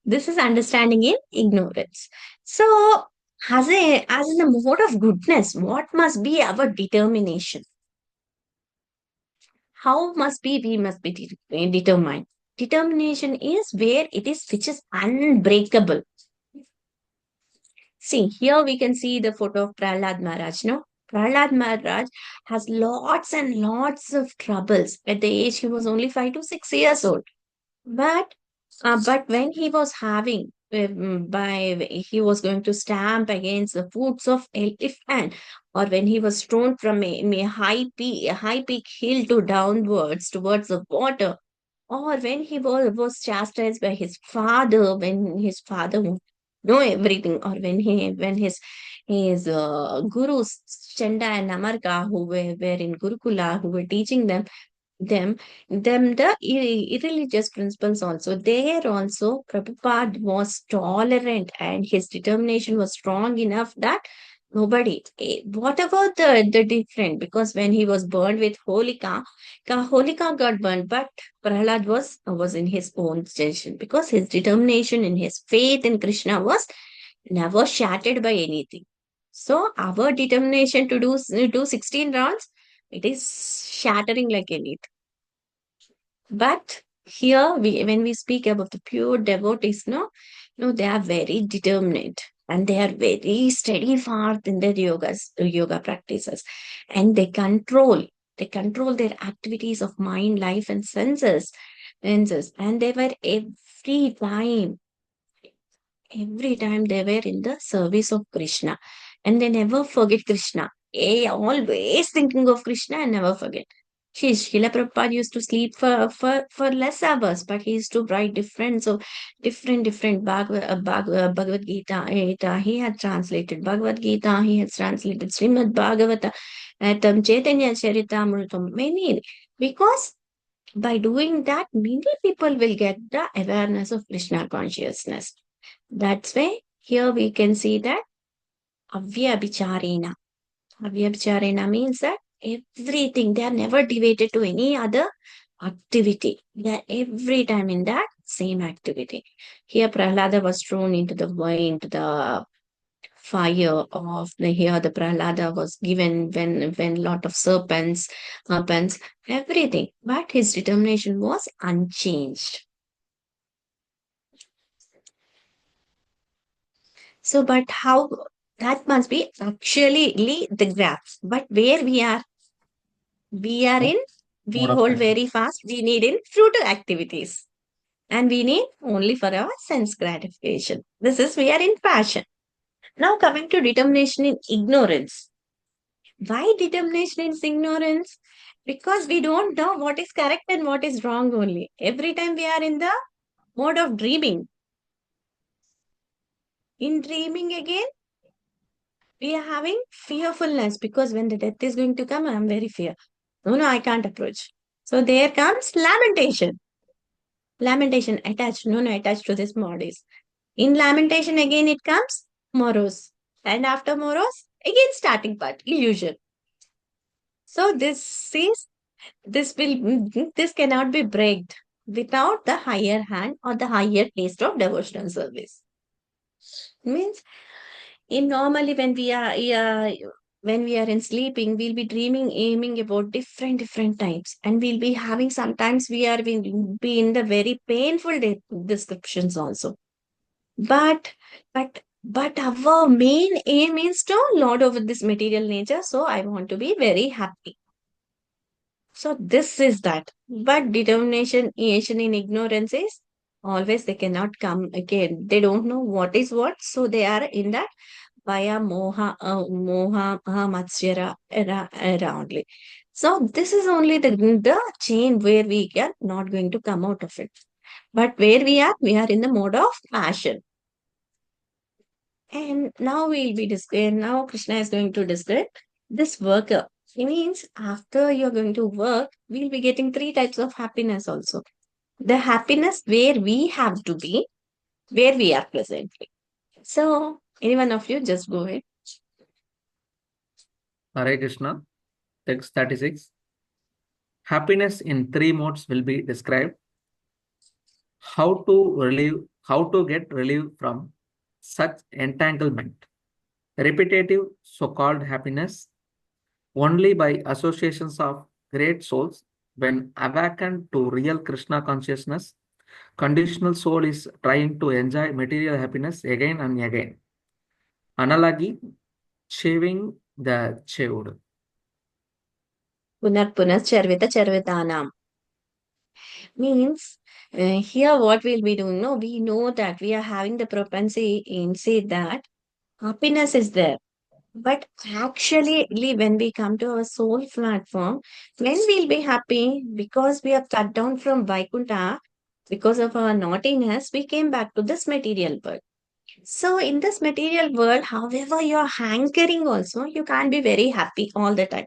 A: This is understanding in ignorance. So as in the mode of goodness, what must be our determination? How must be we must be determined? Determination is where it is which is unbreakable. See, here we can see the photo of Prahlad Maharaj, no? Prahlad Maharaj has lots and lots of troubles. At the age he was only 5 to 6 years old. But when he was having he was going to stamp against the foots of elephant, or when he was thrown from a high peak hill to downwards towards the water, or when he was chastised by his father, when his father would know everything, or when his gurus Chanda and Namarka, who were in Gurukula, who were teaching them the irreligious principles also. There also, Prabhupada was tolerant and his determination was strong enough that nobody, whatever the different, because when he was burned with Holika got burned, but Prahlad was in his own station because his determination and his faith in Krishna was never shattered by anything. So our determination to do 16 rounds, it is shattering like anything. But here, when we speak about the pure devotees, no, they are very determined and they are very steadfast in their yoga practices, and they control They control their activities of mind, life, and senses. And they were every time they were in the service of Krishna. And they never forget Krishna. They always thinking of Krishna and never forget. Srila Prabhupada used to sleep for less hours, but he used to write different Bhagavad Gita. He had translated Bhagavad Gita, he has translated Srimad Bhagavata, Chaitanya Charitamrita, many. Because by doing that, many people will get the awareness of Krishna consciousness. That's why here we can see that avyabhicharena. Avyabhicharena means that everything, they are never deviated to any other activity. They are every time in that same activity. Here Prahlada was thrown into the fire of here the Prahlada was given when lot of serpents happens, everything. But his determination was unchanged. So, but how that must be actually the graph. But where we are in, we
B: Mode of
A: hold
B: action.
A: very fast. We need in fruitive activities. And we need only for our sense gratification. This is we are in passion. Now coming to determination in ignorance. Why determination in ignorance? Because we don't know what is correct and what is wrong only. Every time we are in the mode of dreaming. In dreaming again, we are having fearfulness because when the death is going to come, I am very fear. No, I can't approach. So there comes lamentation. Lamentation attached, attached to this bodies. In lamentation again it comes morose. And after morose, again starting part, illusion. So this cannot be breaked without the higher hand or the higher taste of devotional service. Means normally when we are in sleeping, we'll be dreaming, aiming about different types, and we'll be having sometimes will be in the very painful descriptions also. But our main aim is to lord over this material nature. So I want to be very happy. So this is that. But determination in ignorance is always they cannot come again. They don't know what is what. So they are in that via moha matsyara era only. So this is only the chain where we are not going to come out of it. But where we are in the mode of passion. And now now Krishna is going to describe this worker. It means after you're going to work, we'll be getting 3 types of happiness also. The happiness where we have to be, where we are presently. So, any one of you, just go ahead.
C: Hare Krishna, text 36. Happiness in 3 modes will be described. How to get relief from such entanglement. Repetitive so-called happiness only by associations of great souls when awakened to real Krishna consciousness. Conditional soul is trying to enjoy material happiness again and again. Analogy, shaving the shaved.
A: Punar charvitanam. Means here what we'll be doing, no, we know that we are having the propensity in say that happiness is there. But actually, when we come to our soul platform, when we'll be happy because we have cut down from Vaikuntha, because of our naughtiness, we came back to this material world. So in this material world, however you're hankering also, you can't be very happy all the time.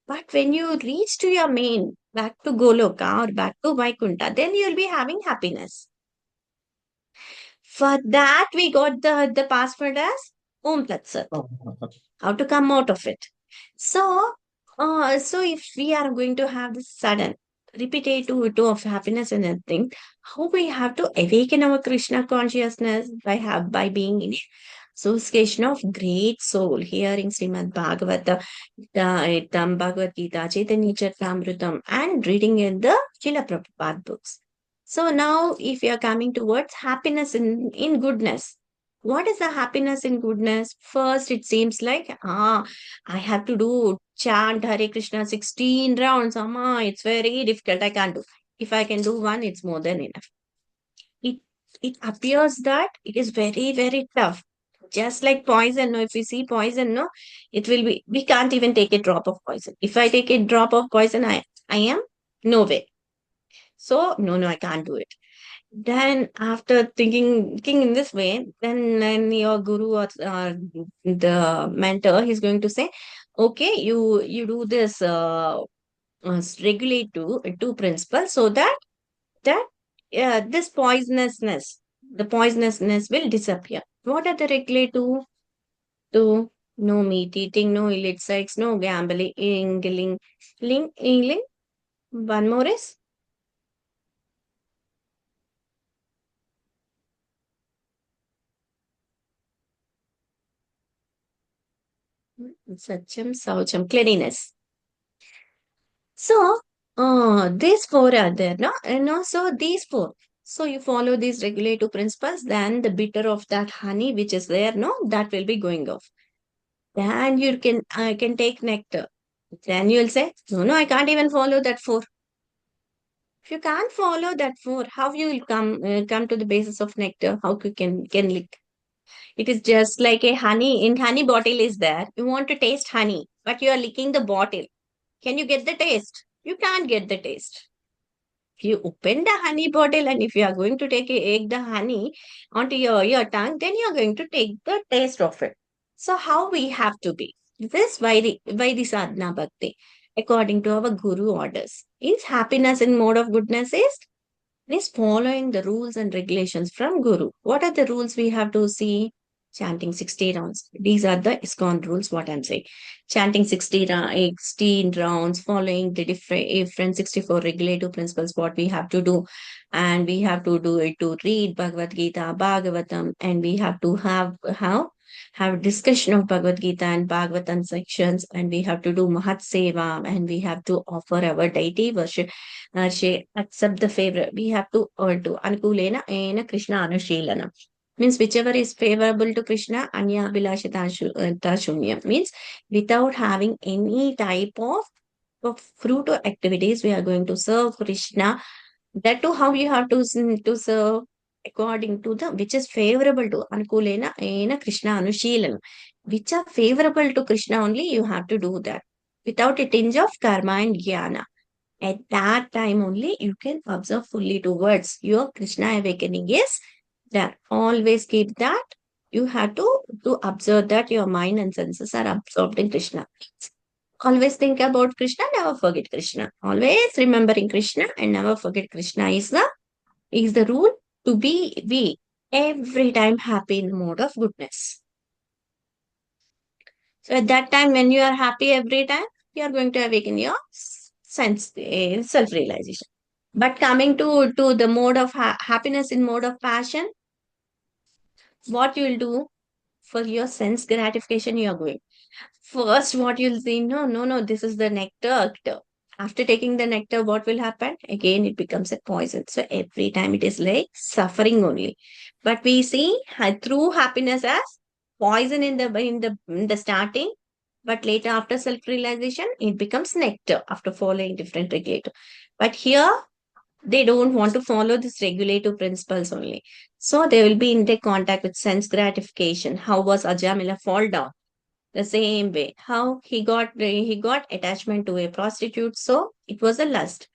A: But when you reach to your main, back to Goloka or back to Vaikuntha, then you'll be having happiness. For that, we got the password as Om Tat Sat. How to come out of it. So if we are going to have this sudden repetitive of happiness and everything, how we have to awaken our Krishna consciousness by being in association of great soul, hearing Srimad Bhagavata, Bhagavad Gita, Chaitanya Charitamrita, and reading in the Srila Prabhupada books. So now, if you are coming towards happiness in goodness, What is the happiness in goodness? First, it seems like, I have to do chant Hare Krishna 16 rounds. It's very difficult. I can't do. If I can do one, it's more than enough. It, it appears that it is very, very tough. Just like poison, no, if we see poison, no, it will be, we can't even take a drop of poison. If I take a drop of poison, I am no way. So, no, I can't do it. Then after thinking in this way, then your guru or the mentor, he's going to say, okay, you do this regulate two principles so that this poisonousness, the poisonousness will disappear. What are the regulate two? No meat eating, no illicit sex, no gambling, ingling. One more is Sacham, Saucham, cleanliness. So, these four are there, no? And also these four. So you follow these regulative principles, then the bitter of that honey which is there, no, that will be going off. Then you can take nectar. Then you'll say, no, I can't even follow that four. If you can't follow that four, how you will come to the basis of nectar? How you can lick? It is just like a honey. In honey bottle is there. You want to taste honey, but you are licking the bottle. Can you get the taste? You can't get the taste. If you open the honey bottle and if you are going to take the honey onto your tongue, then you are going to take the taste of it. So how we have to be? This why the sadhana bhakti, according to our guru orders. Is happiness in mode of goodness is following the rules and regulations from Guru. What are the rules we have to see? Chanting 60 rounds. These are the ISKCON rules, what I'm saying. Chanting 16 rounds, following the different 64 regulative principles, what we have to do. And we have to do it to read Bhagavad Gita, Bhagavatam, and we have to have discussion of Bhagavad Gita and Bhagavatam sections, and we have to do Mahat Seva, and we have to offer our deity worship, accept the favor. We have to do Anukulena ena Krishna Anushilana. Means whichever is favorable to Krishna, Anya Abhilashitashunya. Means without having any type of fruit or activities, we are going to serve Krishna. That too, how you have to serve according to the which is favorable to Anukulena ena Krishna Anushilana. Which are favorable to Krishna only, you have to do that. Without a tinge of karma and jnana. At that time only you can observe fully towards your Krishna awakening is there. Always keep that. You have to observe that your mind and senses are absorbed in Krishna. Always think about Krishna, never forget Krishna. Always remembering Krishna and never forget Krishna is the rule to be every time happy in the mode of goodness. So at that time, when you are happy every time, you are going to awaken your self-realization. But coming to the mode of happiness in mode of passion, what you will do for your sense gratification, you are going. First, what you'll see, no, this is the nectar. After taking the nectar, what will happen? Again, it becomes a poison. So every time it is like suffering only. But we see through happiness as poison in the starting, but later after self-realization, it becomes nectar after following different regulator. But here, they don't want to follow this regulative principles only. So they will be in the contact with sense gratification. How was Ajamila fall down? The same way. How he got attachment to a prostitute. So it was a lust.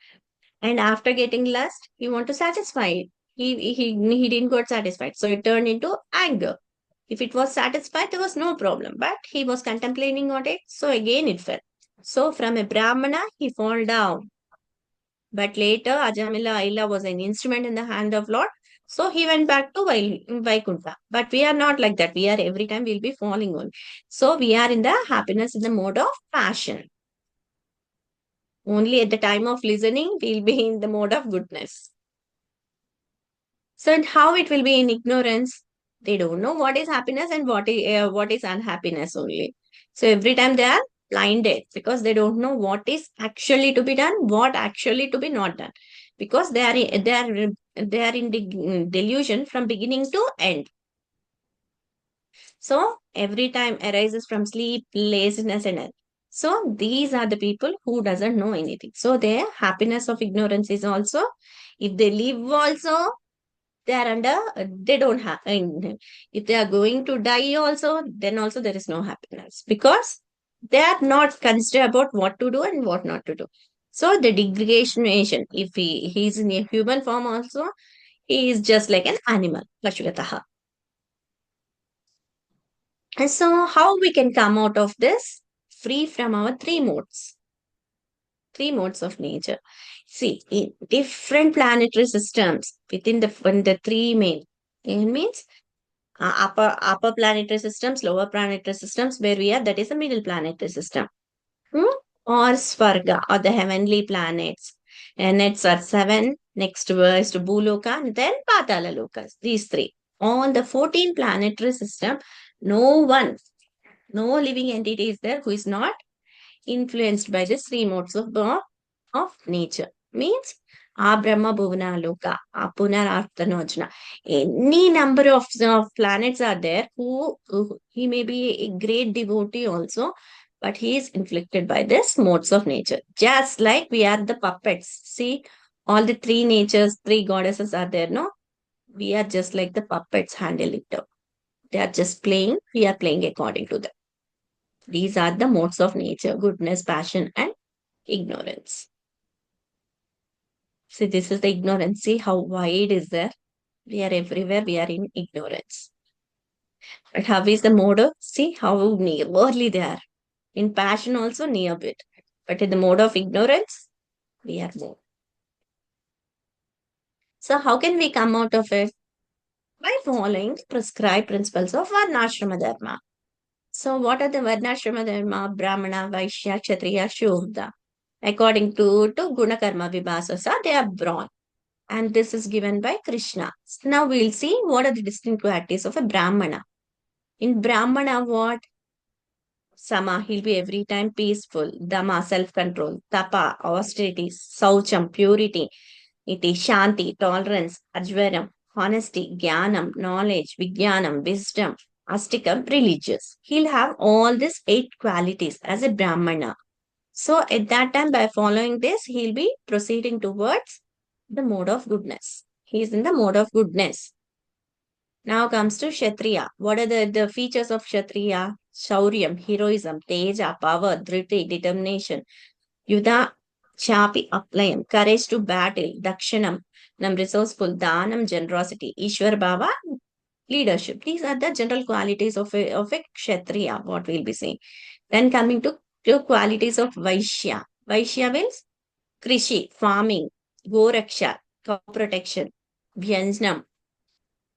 A: And after getting lust, he want to satisfy it. He didn't got satisfied. So it turned into anger. If it was satisfied, there was no problem. But he was contemplating on it. So again it fell. So from a Brahmana, he fall down. But later, Ajamila Aila was an instrument in the hand of Lord. So he went back to Vaikuntha. But we are not like that. We are every time we'll be falling on. So we are in the happiness in the mode of passion. Only at the time of listening, we'll be in the mode of goodness. So how it will be in ignorance? They don't know what is happiness and what is unhappiness only. So every time they are blinded because they don't know what is actually to be done, what actually to be not done. Because they are in delusion from beginning to end. So every time arises from sleep, laziness, and all. So these are the people who doesn't know anything. So their happiness of ignorance is also, if they live also, they are under, they don't have, if they are going to die also, then also there is no happiness because they are not considered about what to do and what not to do. So the degradation, if he's in a human form also, he is just like an animal, Pashugataha. And so how we can come out of this? Free from our three modes of nature. See, in different planetary systems, within the three main, it means upper planetary systems, lower planetary systems, where we are, that is the middle planetary system. Or Svarga, or the heavenly planets. And it's are seven. Next verse to Bhuloka, and then Patala Lokas. These three. On the 14 planetary system, no living entity is there who is not influenced by the three modes of nature. Means Brahma Bhuvana Loka, Punararthanojana. Any number of planets are there who he may be a great devotee also, but he is inflicted by this modes of nature. Just like we are the puppets. See, all the three natures, three goddesses are there, no? We are just like the puppets handling them. They are just playing, we are playing according to them. These are the modes of nature: goodness, passion, and ignorance. See, this is the ignorance. See how wide is there? We are everywhere, we are in ignorance. But how is the mode? See how nearly they are. In passion also near bit. But in the mode of ignorance, we are more. So how can we come out of it? By following prescribed principles of Varnashrama Dharma. So what are the Varnashrama Dharma? Brahmana, Vaishya, Kshatriya, Shudra. According to Guna Karma Vibhasasa, they are born. And this is given by Krishna. So now we'll see what are the distinct qualities of a Brahmana. In Brahmana, what? Sama, he'll be every time peaceful. Dhamma, self-control. Tapa, austerity. Saucham, purity. Iti, Shanti, tolerance. Ajvaram, honesty. Jnanam, knowledge. Vijnanam, wisdom. Astikam, religious. He'll have all these 8 qualities as a Brahmana. So at that time, by following this, he'll be proceeding towards the mode of goodness. He is in the mode of goodness. Now comes to Kshatriya. What are the features of Kshatriya? Shauryam, heroism, teja, power, dhriti, determination, yudha, chapi, aplayam, courage to battle, dakshanam, resourceful, danam, generosity, ishwar bhava, leadership. These are the general qualities of a Kshatriya, what we'll be saying. Then coming to qualities of Vaishya. Vaishya means Krishi, farming, Goraksha, cow protection, Vyanjanam,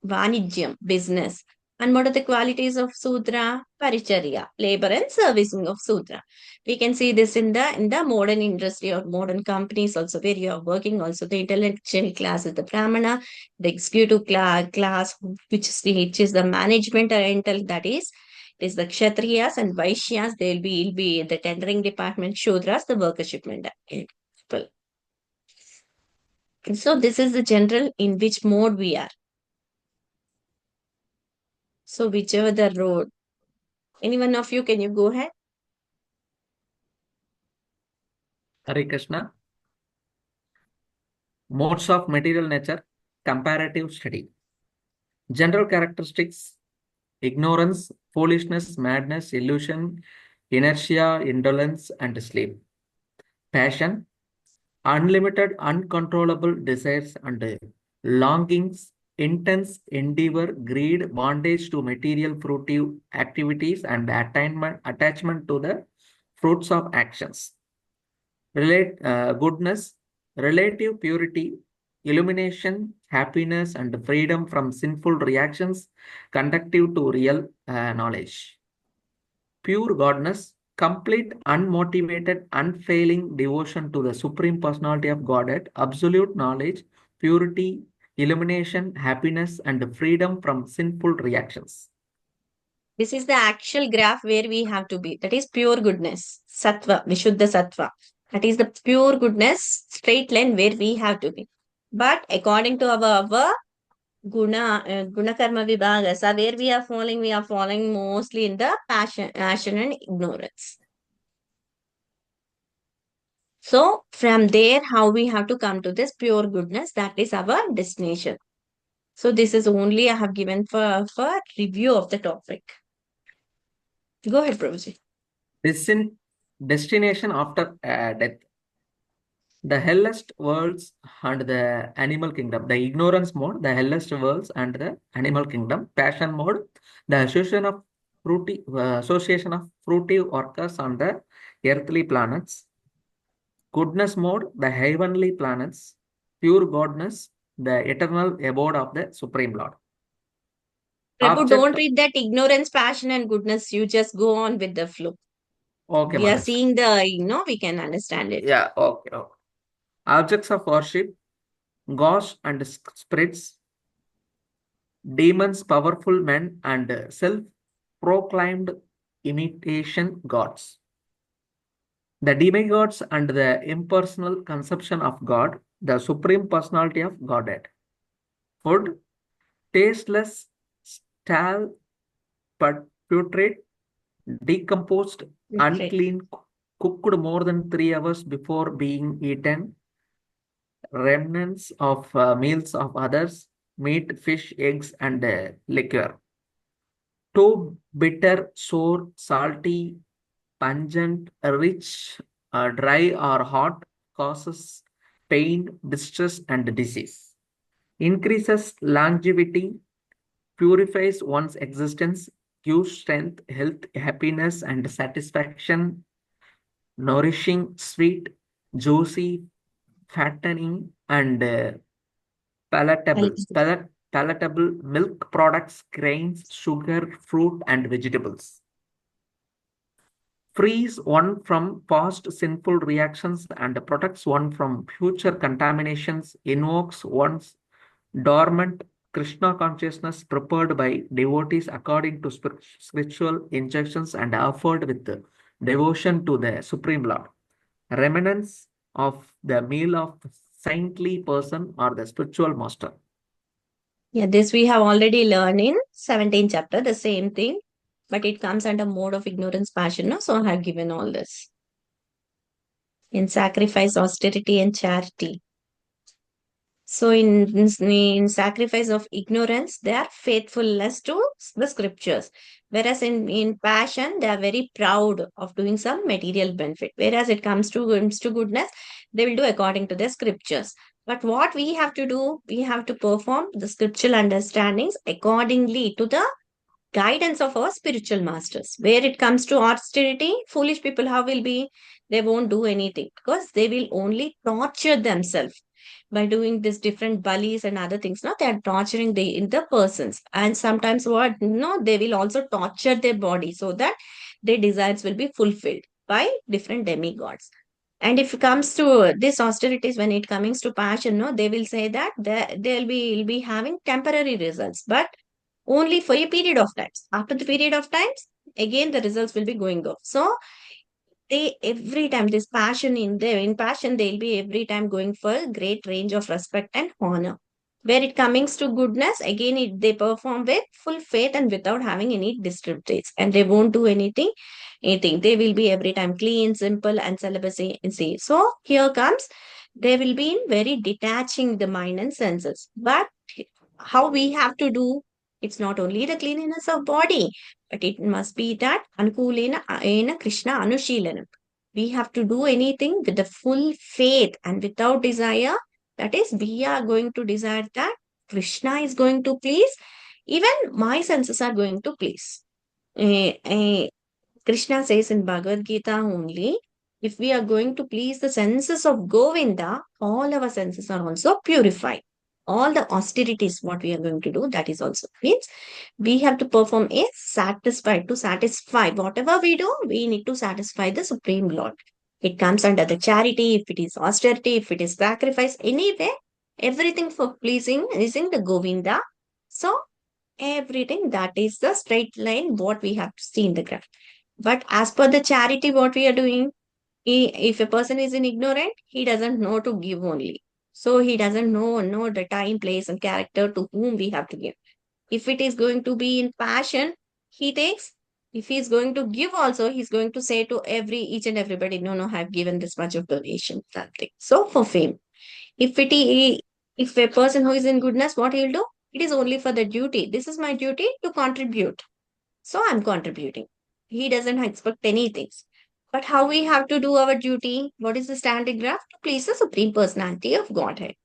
A: Vanijyam, business. And what are the qualities of Sudra? Paricharya, labor and servicing of Sudra. We can see this in the modern industry or modern companies also, where you are working also. The intellectual class is the Brahmana, the executive class, which is the management rental, that is the Kshatriyas, and Vaishyas, will be the tendering department, Shudras, the workership people. So this is the general in which mode we are. So whichever the road. Any one of you, can you go ahead?
C: Hare Krishna. Modes of material nature, comparative study. General characteristics: ignorance, foolishness, madness, illusion, inertia, indolence, and sleep. Passion, unlimited, uncontrollable desires and longings, intense endeavor, greed, bondage to material fruitive activities, and attachment to the fruits of actions. Goodness, relative purity, illumination, happiness, and freedom from sinful reactions, conducive to real knowledge. Pure godness, complete, unmotivated, unfailing devotion to the Supreme Personality of Godhead, absolute knowledge, purity, illumination, happiness, and freedom from sinful reactions.
A: This is the actual graph where we have to be. That is pure goodness. Sattva, Vishuddha Sattva. That is the pure goodness, straight line where we have to be. But according to our Guna karma vibhaga. So where we are falling mostly in the passion and ignorance. So from there, how we have to come to this pure goodness, that is our destination. So this is only I have given for review of the topic. Go ahead, Prabhuji.
C: Destination after death. The hellest worlds and the animal kingdom. The ignorance mode, the hellest worlds and the animal kingdom. Passion mode, the association of fruity workers on the earthly planets. Goodness mode, the heavenly planets. Pure godness, the eternal abode of the Supreme Lord.
A: Prabhu, don't
C: Object.
A: read that ignorance, passion, and goodness. You just go on with the flow.
C: Okay,
A: We are
C: Mataji.
A: seeing the, we can understand it.
C: Yeah, okay. Objects of worship, gods and spirits, demons, powerful men, and self-proclaimed imitation gods. The demigods and the impersonal conception of God, the supreme personality of Godhead. Food, tasteless, stale, but putrid, decomposed, unclean, cooked more than 3 hours before being eaten, remnants of meals of others, meat, fish, eggs, and liquor. Too bitter, sour, salty, pungent, rich, dry, or hot, causes pain, distress, and disease. Increases longevity, purifies one's existence, gives strength, health, happiness, and satisfaction, nourishing, sweet, juicy, fattening, and palatable milk products, grains, sugar, fruit, and vegetables. Frees one from past sinful reactions and protects one from future contaminations, invokes one's dormant Krishna consciousness prepared by devotees according to spiritual injunctions and offered with devotion to the Supreme Lord. Remnants of the meal of saintly person or the spiritual master.
A: Yeah, this we have already learned in 17th chapter, the same thing, but it comes under mode of ignorance, passion. No? So I have given all this. In sacrifice, austerity, and charity. So in sacrifice of ignorance, they are faithfulness to the scriptures. Whereas in passion, they are very proud of doing some material benefit. Whereas it comes to goodness, they will do according to the scriptures. But what we have to do, we have to perform the scriptural understandings accordingly to the guidance of our spiritual masters. Where it comes to austerity, foolish people, how will be? They won't do anything because they will only torture themselves by doing this different bullies and other things. No, they are torturing the persons, and sometimes what? No, they will also torture their body so that their desires will be fulfilled by different demigods. And if it comes to this austerities, when it comes to passion, no, they will say that they'll be having temporary results, but only for a period of times. After the period of times, again the results will be going off. So they every time this passion in passion they'll be every time going for great range of respect and honor. Where it comes to goodness, again they perform with full faith and without having any disturbance, and they won't do anything. They will be every time clean, simple, and celibacy. So here comes, they will be in very detaching the mind and senses. But how we have to do, it's not only the cleanliness of body, but it must be that anukulena ena Krishna anushilanam. We have to do anything with the full faith and without desire. That is, we are going to desire that Krishna is going to please, even my senses are going to please. Krishna says in Bhagavad Gita only, if we are going to please the senses of Govinda, all our senses are also purified. All the austerities, what we are going to do, that is also means we have to perform a satisfied, to satisfy whatever we do, we need to satisfy the Supreme Lord. It comes under the charity, if it is austerity, if it is sacrifice, anyway, everything for pleasing is in the Govinda. So everything, that is the straight line what we have to see in the graph. But as per the charity, what we are doing, if a person is in ignorant, he doesn't know to give only. So he doesn't know the time, place, and character to whom we have to give. If it is going to be in passion, he takes. If he's going to give also, he's going to say to each and everybody, no, I've given this much of donation, something. So for fame. If a person who is in goodness, what he'll do? It is only for the duty. This is my duty to contribute. So I'm contributing. He doesn't expect anything. But how we have to do our duty? What is the standard graph? To please the Supreme Personality of Godhead.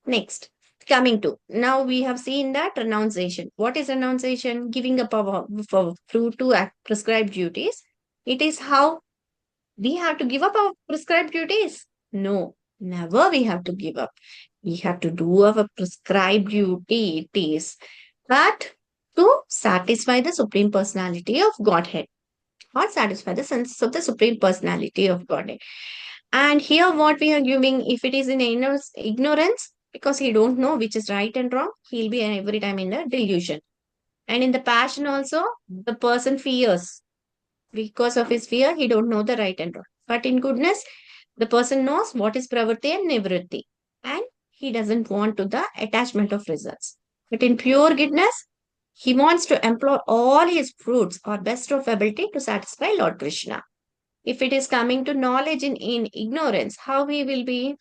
A: Next, coming to, now we have seen that renunciation. What is renunciation? Giving up our fruit to prescribed duties. It is how we have to give up our prescribed duties. No, never we have to give up. We have to do our prescribed duty. It is but to satisfy the Supreme Personality of Godhead or satisfy the sense of the Supreme Personality of Godhead. And here what we are giving, if it is in ignorance, because he don't know which is right and wrong, he'll be every time in a delusion. And in the passion also, the person fears. Because of his fear, he don't know the right and wrong. But in goodness, the person knows what is pravritti and nivritti. And he doesn't want to the attachment of results. But in pure goodness, he wants to employ all his fruits or best of ability to satisfy Lord Krishna. If it is coming to knowledge in ignorance, how he will be?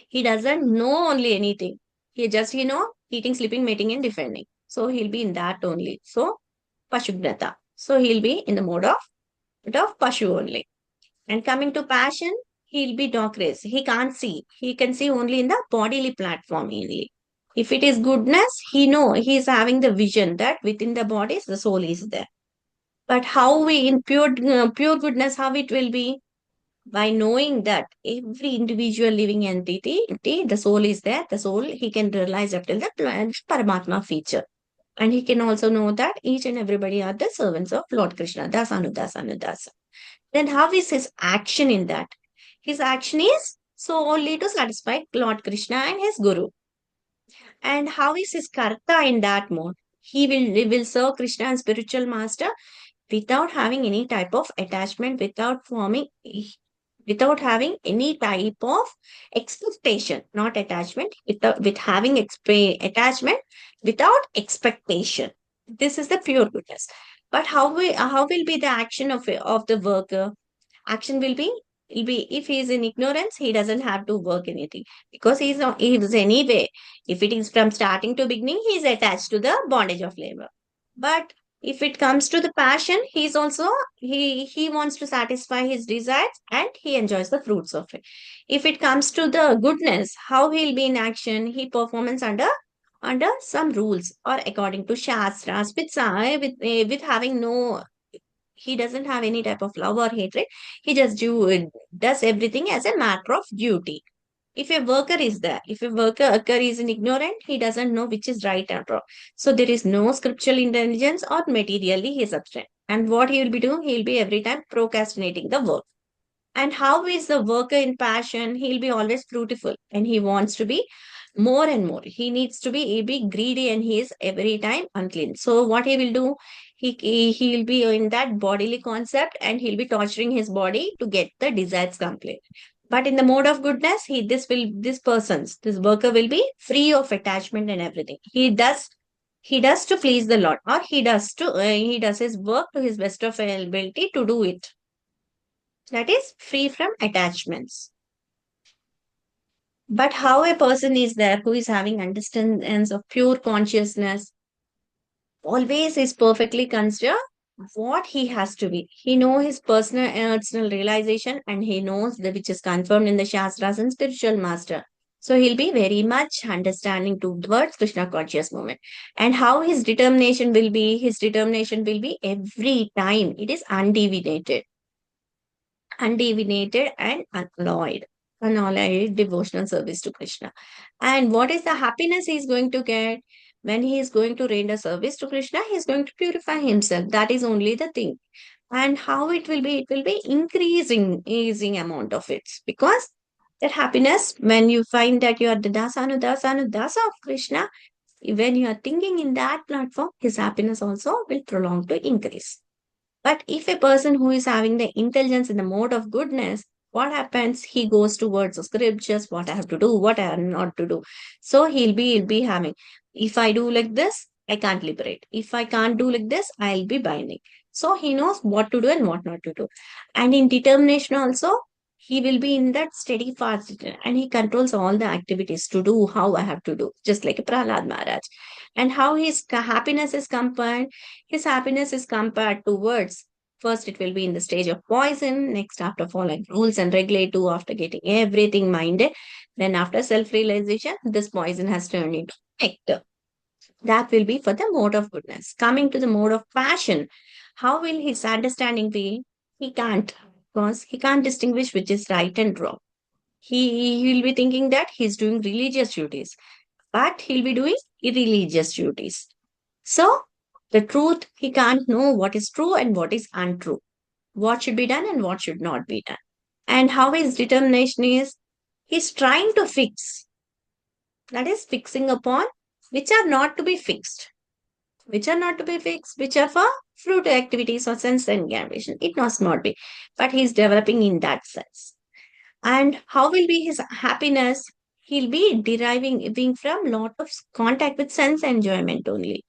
A: He doesn't know only anything. He just, eating, sleeping, mating, and defending. So he'll be in that only. So, Pashugnata. So he'll be in the mode of Pashu only. And coming to passion, he'll be dockless. He can't see. He can see only in the bodily platform only. If it is goodness, he is having the vision that within the bodies, the soul is there. But how we, in pure goodness, how it will be? By knowing that every individual living entity, the soul is there, the soul, he can realize up till the Paramatma feature. And he can also know that each and everybody are the servants of Lord Krishna, Dasanudasa. Then how is his action in that? His action is so only to satisfy Lord Krishna and his Guru. And how is his karta in that mode? He will serve Krishna and spiritual master without having any type of attachment, without having any type of expectation, not attachment, with having attachment without expectation. This is the pure goodness. But how will be the action of the worker? Action will be if he is in ignorance, he doesn't have to work anything because he is anyway. If it is from starting to beginning, he is attached to the bondage of labor. But if it comes to the passion, he's also he wants to satisfy his desires and he enjoys the fruits of it. If it comes to the goodness, how he'll be in action, he performs under some rules or according to shastras with having no, he doesn't have any type of love or hatred. He just does everything as a matter of duty. If a worker is there, if a worker is in ignorant, he doesn't know which is right and wrong. So there is no scriptural intelligence or materially he is absent. And what he will be doing, he will be every time procrastinating the work. And how is the worker in passion? He'll be always fruitful and he wants to be more and more. He needs to be greedy and he is every time unclean. So what he will do, he'll be in that bodily concept and he'll be torturing his body to get the desires complete. But in the mode of goodness, this worker will be free of attachment and everything. He does to please the Lord, or he does his work to his best of ability to do it. That is free from attachments. But how a person is there who is having understandings of pure consciousness, always is perfectly consider what he has to be. He knows his personal realization and he knows which is confirmed in the Shastras and spiritual master. So he'll be very much understanding towards Krishna conscious moment. And how his determination will be? His determination will be every time. It is undeviated and unalloyed devotional service to Krishna. And what is the happiness he is going to get? When he is going to render service to Krishna, he is going to purify himself. That is only the thing. And how it will be? It will be increasing amount of it. Because that happiness, when you find that you are the dasa of Krishna, when you are thinking in that platform, his happiness also will prolong to increase. But if a person who is having the intelligence in the mode of goodness, what happens? He goes towards the scriptures, what I have to do, what I have not to do. So he'll be having, if I do like this, I can't liberate. If I can't do like this, I'll be binding. So he knows what to do and what not to do. And in determination also, he will be in that steady fast and he controls all the activities to do how I have to do, just like Prahlad Maharaj. And how his happiness is compared, his happiness is compared towards, first it will be in the stage of poison, next after following rules and regulative, after getting everything minded, then after self-realization, this poison has turned into nectar. That will be for the mode of goodness. Coming to the mode of passion, how will his understanding be? He can't, because he can't distinguish which is right and wrong. He will be thinking that he's doing religious duties, but he'll be doing irreligious duties. So, the truth, he can't know what is true and what is untrue, what should be done and what should not be done. And how his determination is, he's trying to fix, that is, fixing upon which are not to be fixed. Which are not to be fixed, which are for fruit activities or sense engagement. It must not be, but he's developing in that sense. And how will be his happiness? He'll be deriving being from lot of contact with sense enjoyment only.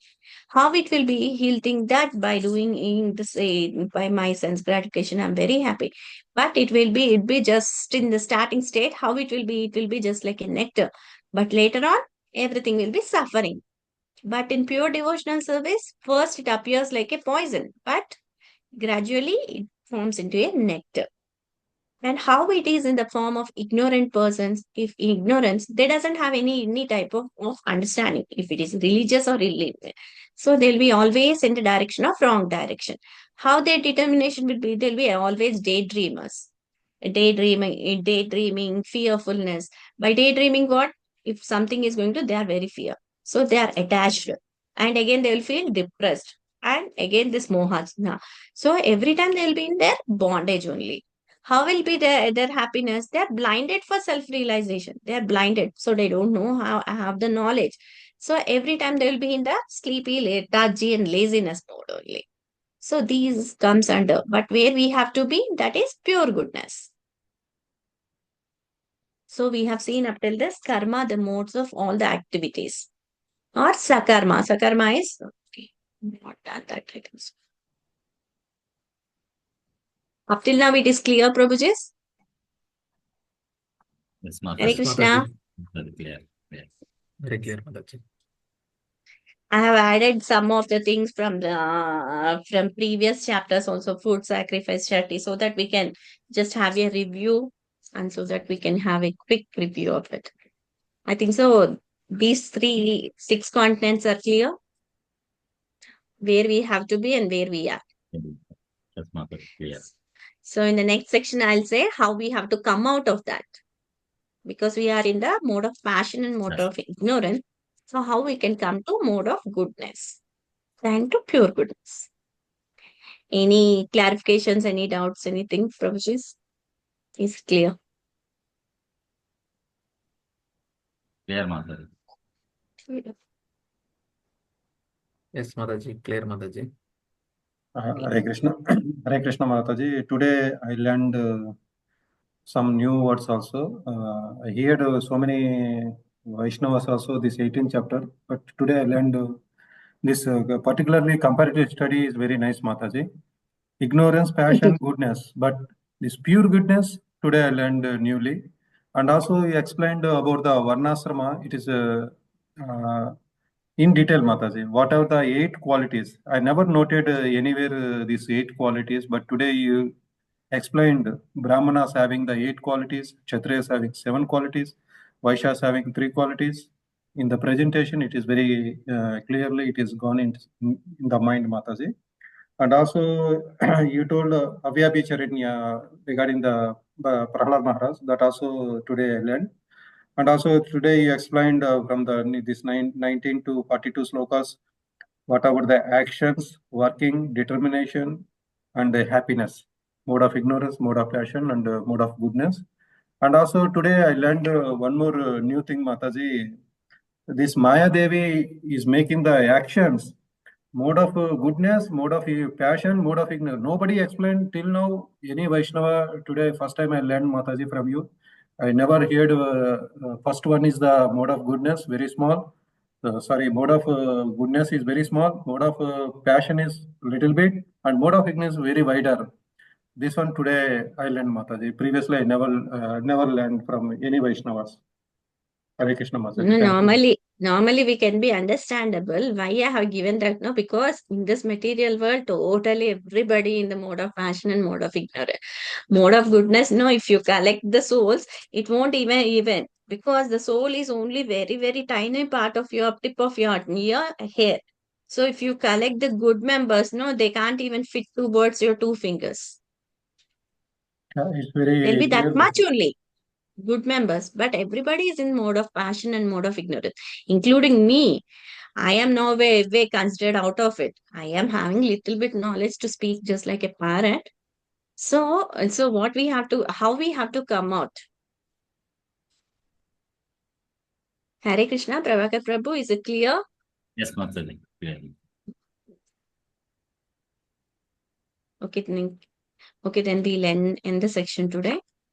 A: How it will be, he'll think that by doing in this by my sense gratification, I'm very happy. But it be just in the starting state, how it will be just like a nectar. But later on, everything will be suffering. But in pure devotional service, first it appears like a poison, but gradually it forms into a nectar. And how it is in the form of ignorant persons, if ignorance, they doesn't have any type of understanding, if it is religious or irreligious. So they'll be always in the direction of wrong direction. How their determination will be, they'll be always daydreamers. Daydreaming, fearfulness. By daydreaming, what? If something is going to, they are very fear. So they are attached. And again, they will feel depressed. And again, this moha. So every time they will be in their bondage only. How will be their happiness? They are blinded for self-realization. They are blinded. So they don't know how I have the knowledge. So every time they will be in the sleepy, lethargy and laziness mode only. So these comes under. But where we have to be, that is pure goodness. So we have seen up till this karma, the modes of all the activities. Or sakarma. Sakarma is, okay, not done that. I think so. Up till now it is clear, Prabhuji?
D: Yes,
A: Hare
D: Mataji.
A: Krishna.
D: Very clear. Yes.
C: Very clear, Mataji.
A: I have added some of the things from the from previous chapters, also food sacrifice charity, so that we can just have a review and so that we can have a quick review of it. I think so. These 6 continents are clear, where we have to be and where we are.
D: Yes, Mataji. Clear.
A: So in the next section, I'll say how we have to come out of that. Because we are in the mode of passion and mode
D: Yes.
A: of ignorance. So how we can come to mode of goodness and to pure goodness. Any clarifications, any doubts, anything, Prabhuji? Is clear.
D: Clear, Mataji.
C: Yes, Mataji. Clear, Mataji.
B: Hare Krishna. Hare Krishna Mataji. Today I learned some new words also. I heard so many Vaishnavas also this 18th chapter, but today I learned this particularly comparative study is very nice, Mataji. Ignorance, passion, goodness, but this pure goodness today I learned newly. And also you explained about the Varnasrama. It is in detail, Mataji. What are the 8 qualities? I never noted anywhere these 8 qualities, but today you explained Brahmanas having the 8 qualities, Kshatriyas having 7 qualities, Vaishyas having 3 qualities. In the presentation, it is very clearly it is gone in the mind, Mataji. And also, you told Avyabhicharanya regarding the Prahlad Maharaj, that also today I learned. And also today you explained from this 19 to 42 slokas, whatever the actions, working, determination, and the happiness, mode of ignorance, mode of passion, and mode of goodness. And also today I learned one more new thing, Mataji. This Maya Devi is making the actions Mode of goodness, mode of passion, mode of ignorance. Nobody explained till now. Any Vaishnava today, first time I learned Mataji from you. I never heard. First one is the mode of goodness, very small. Mode of goodness is very small. Mode of passion is little bit, and mode of ignorance very wider. This one today I learned Mataji. Previously I never learned from any Vaishnavas. Hare Krishna Mataji.
A: No,
B: Thank you.
A: normally we can be understandable why I have given that. No, because in this material world, totally everybody in the mode of passion and mode of ignorance, mode of goodness. No, if you collect the souls, it won't even because the soul is only very tiny part of your tip of your hair. So if you collect the good members, no, they can't even fit towards your two fingers.
B: It's
A: There'll
B: very
A: be that
B: clear.
A: much only good members, but everybody is in mode of passion and mode of ignorance, including me. I am no way considered out of it. I am having little bit knowledge to speak just like a parrot. So what we have to, how we have to come out? Hare Krishna, Prabhakar Prabhu, is it clear?
D: Yes, Mataji. Clearly.
A: Okay, then we'll end the section today.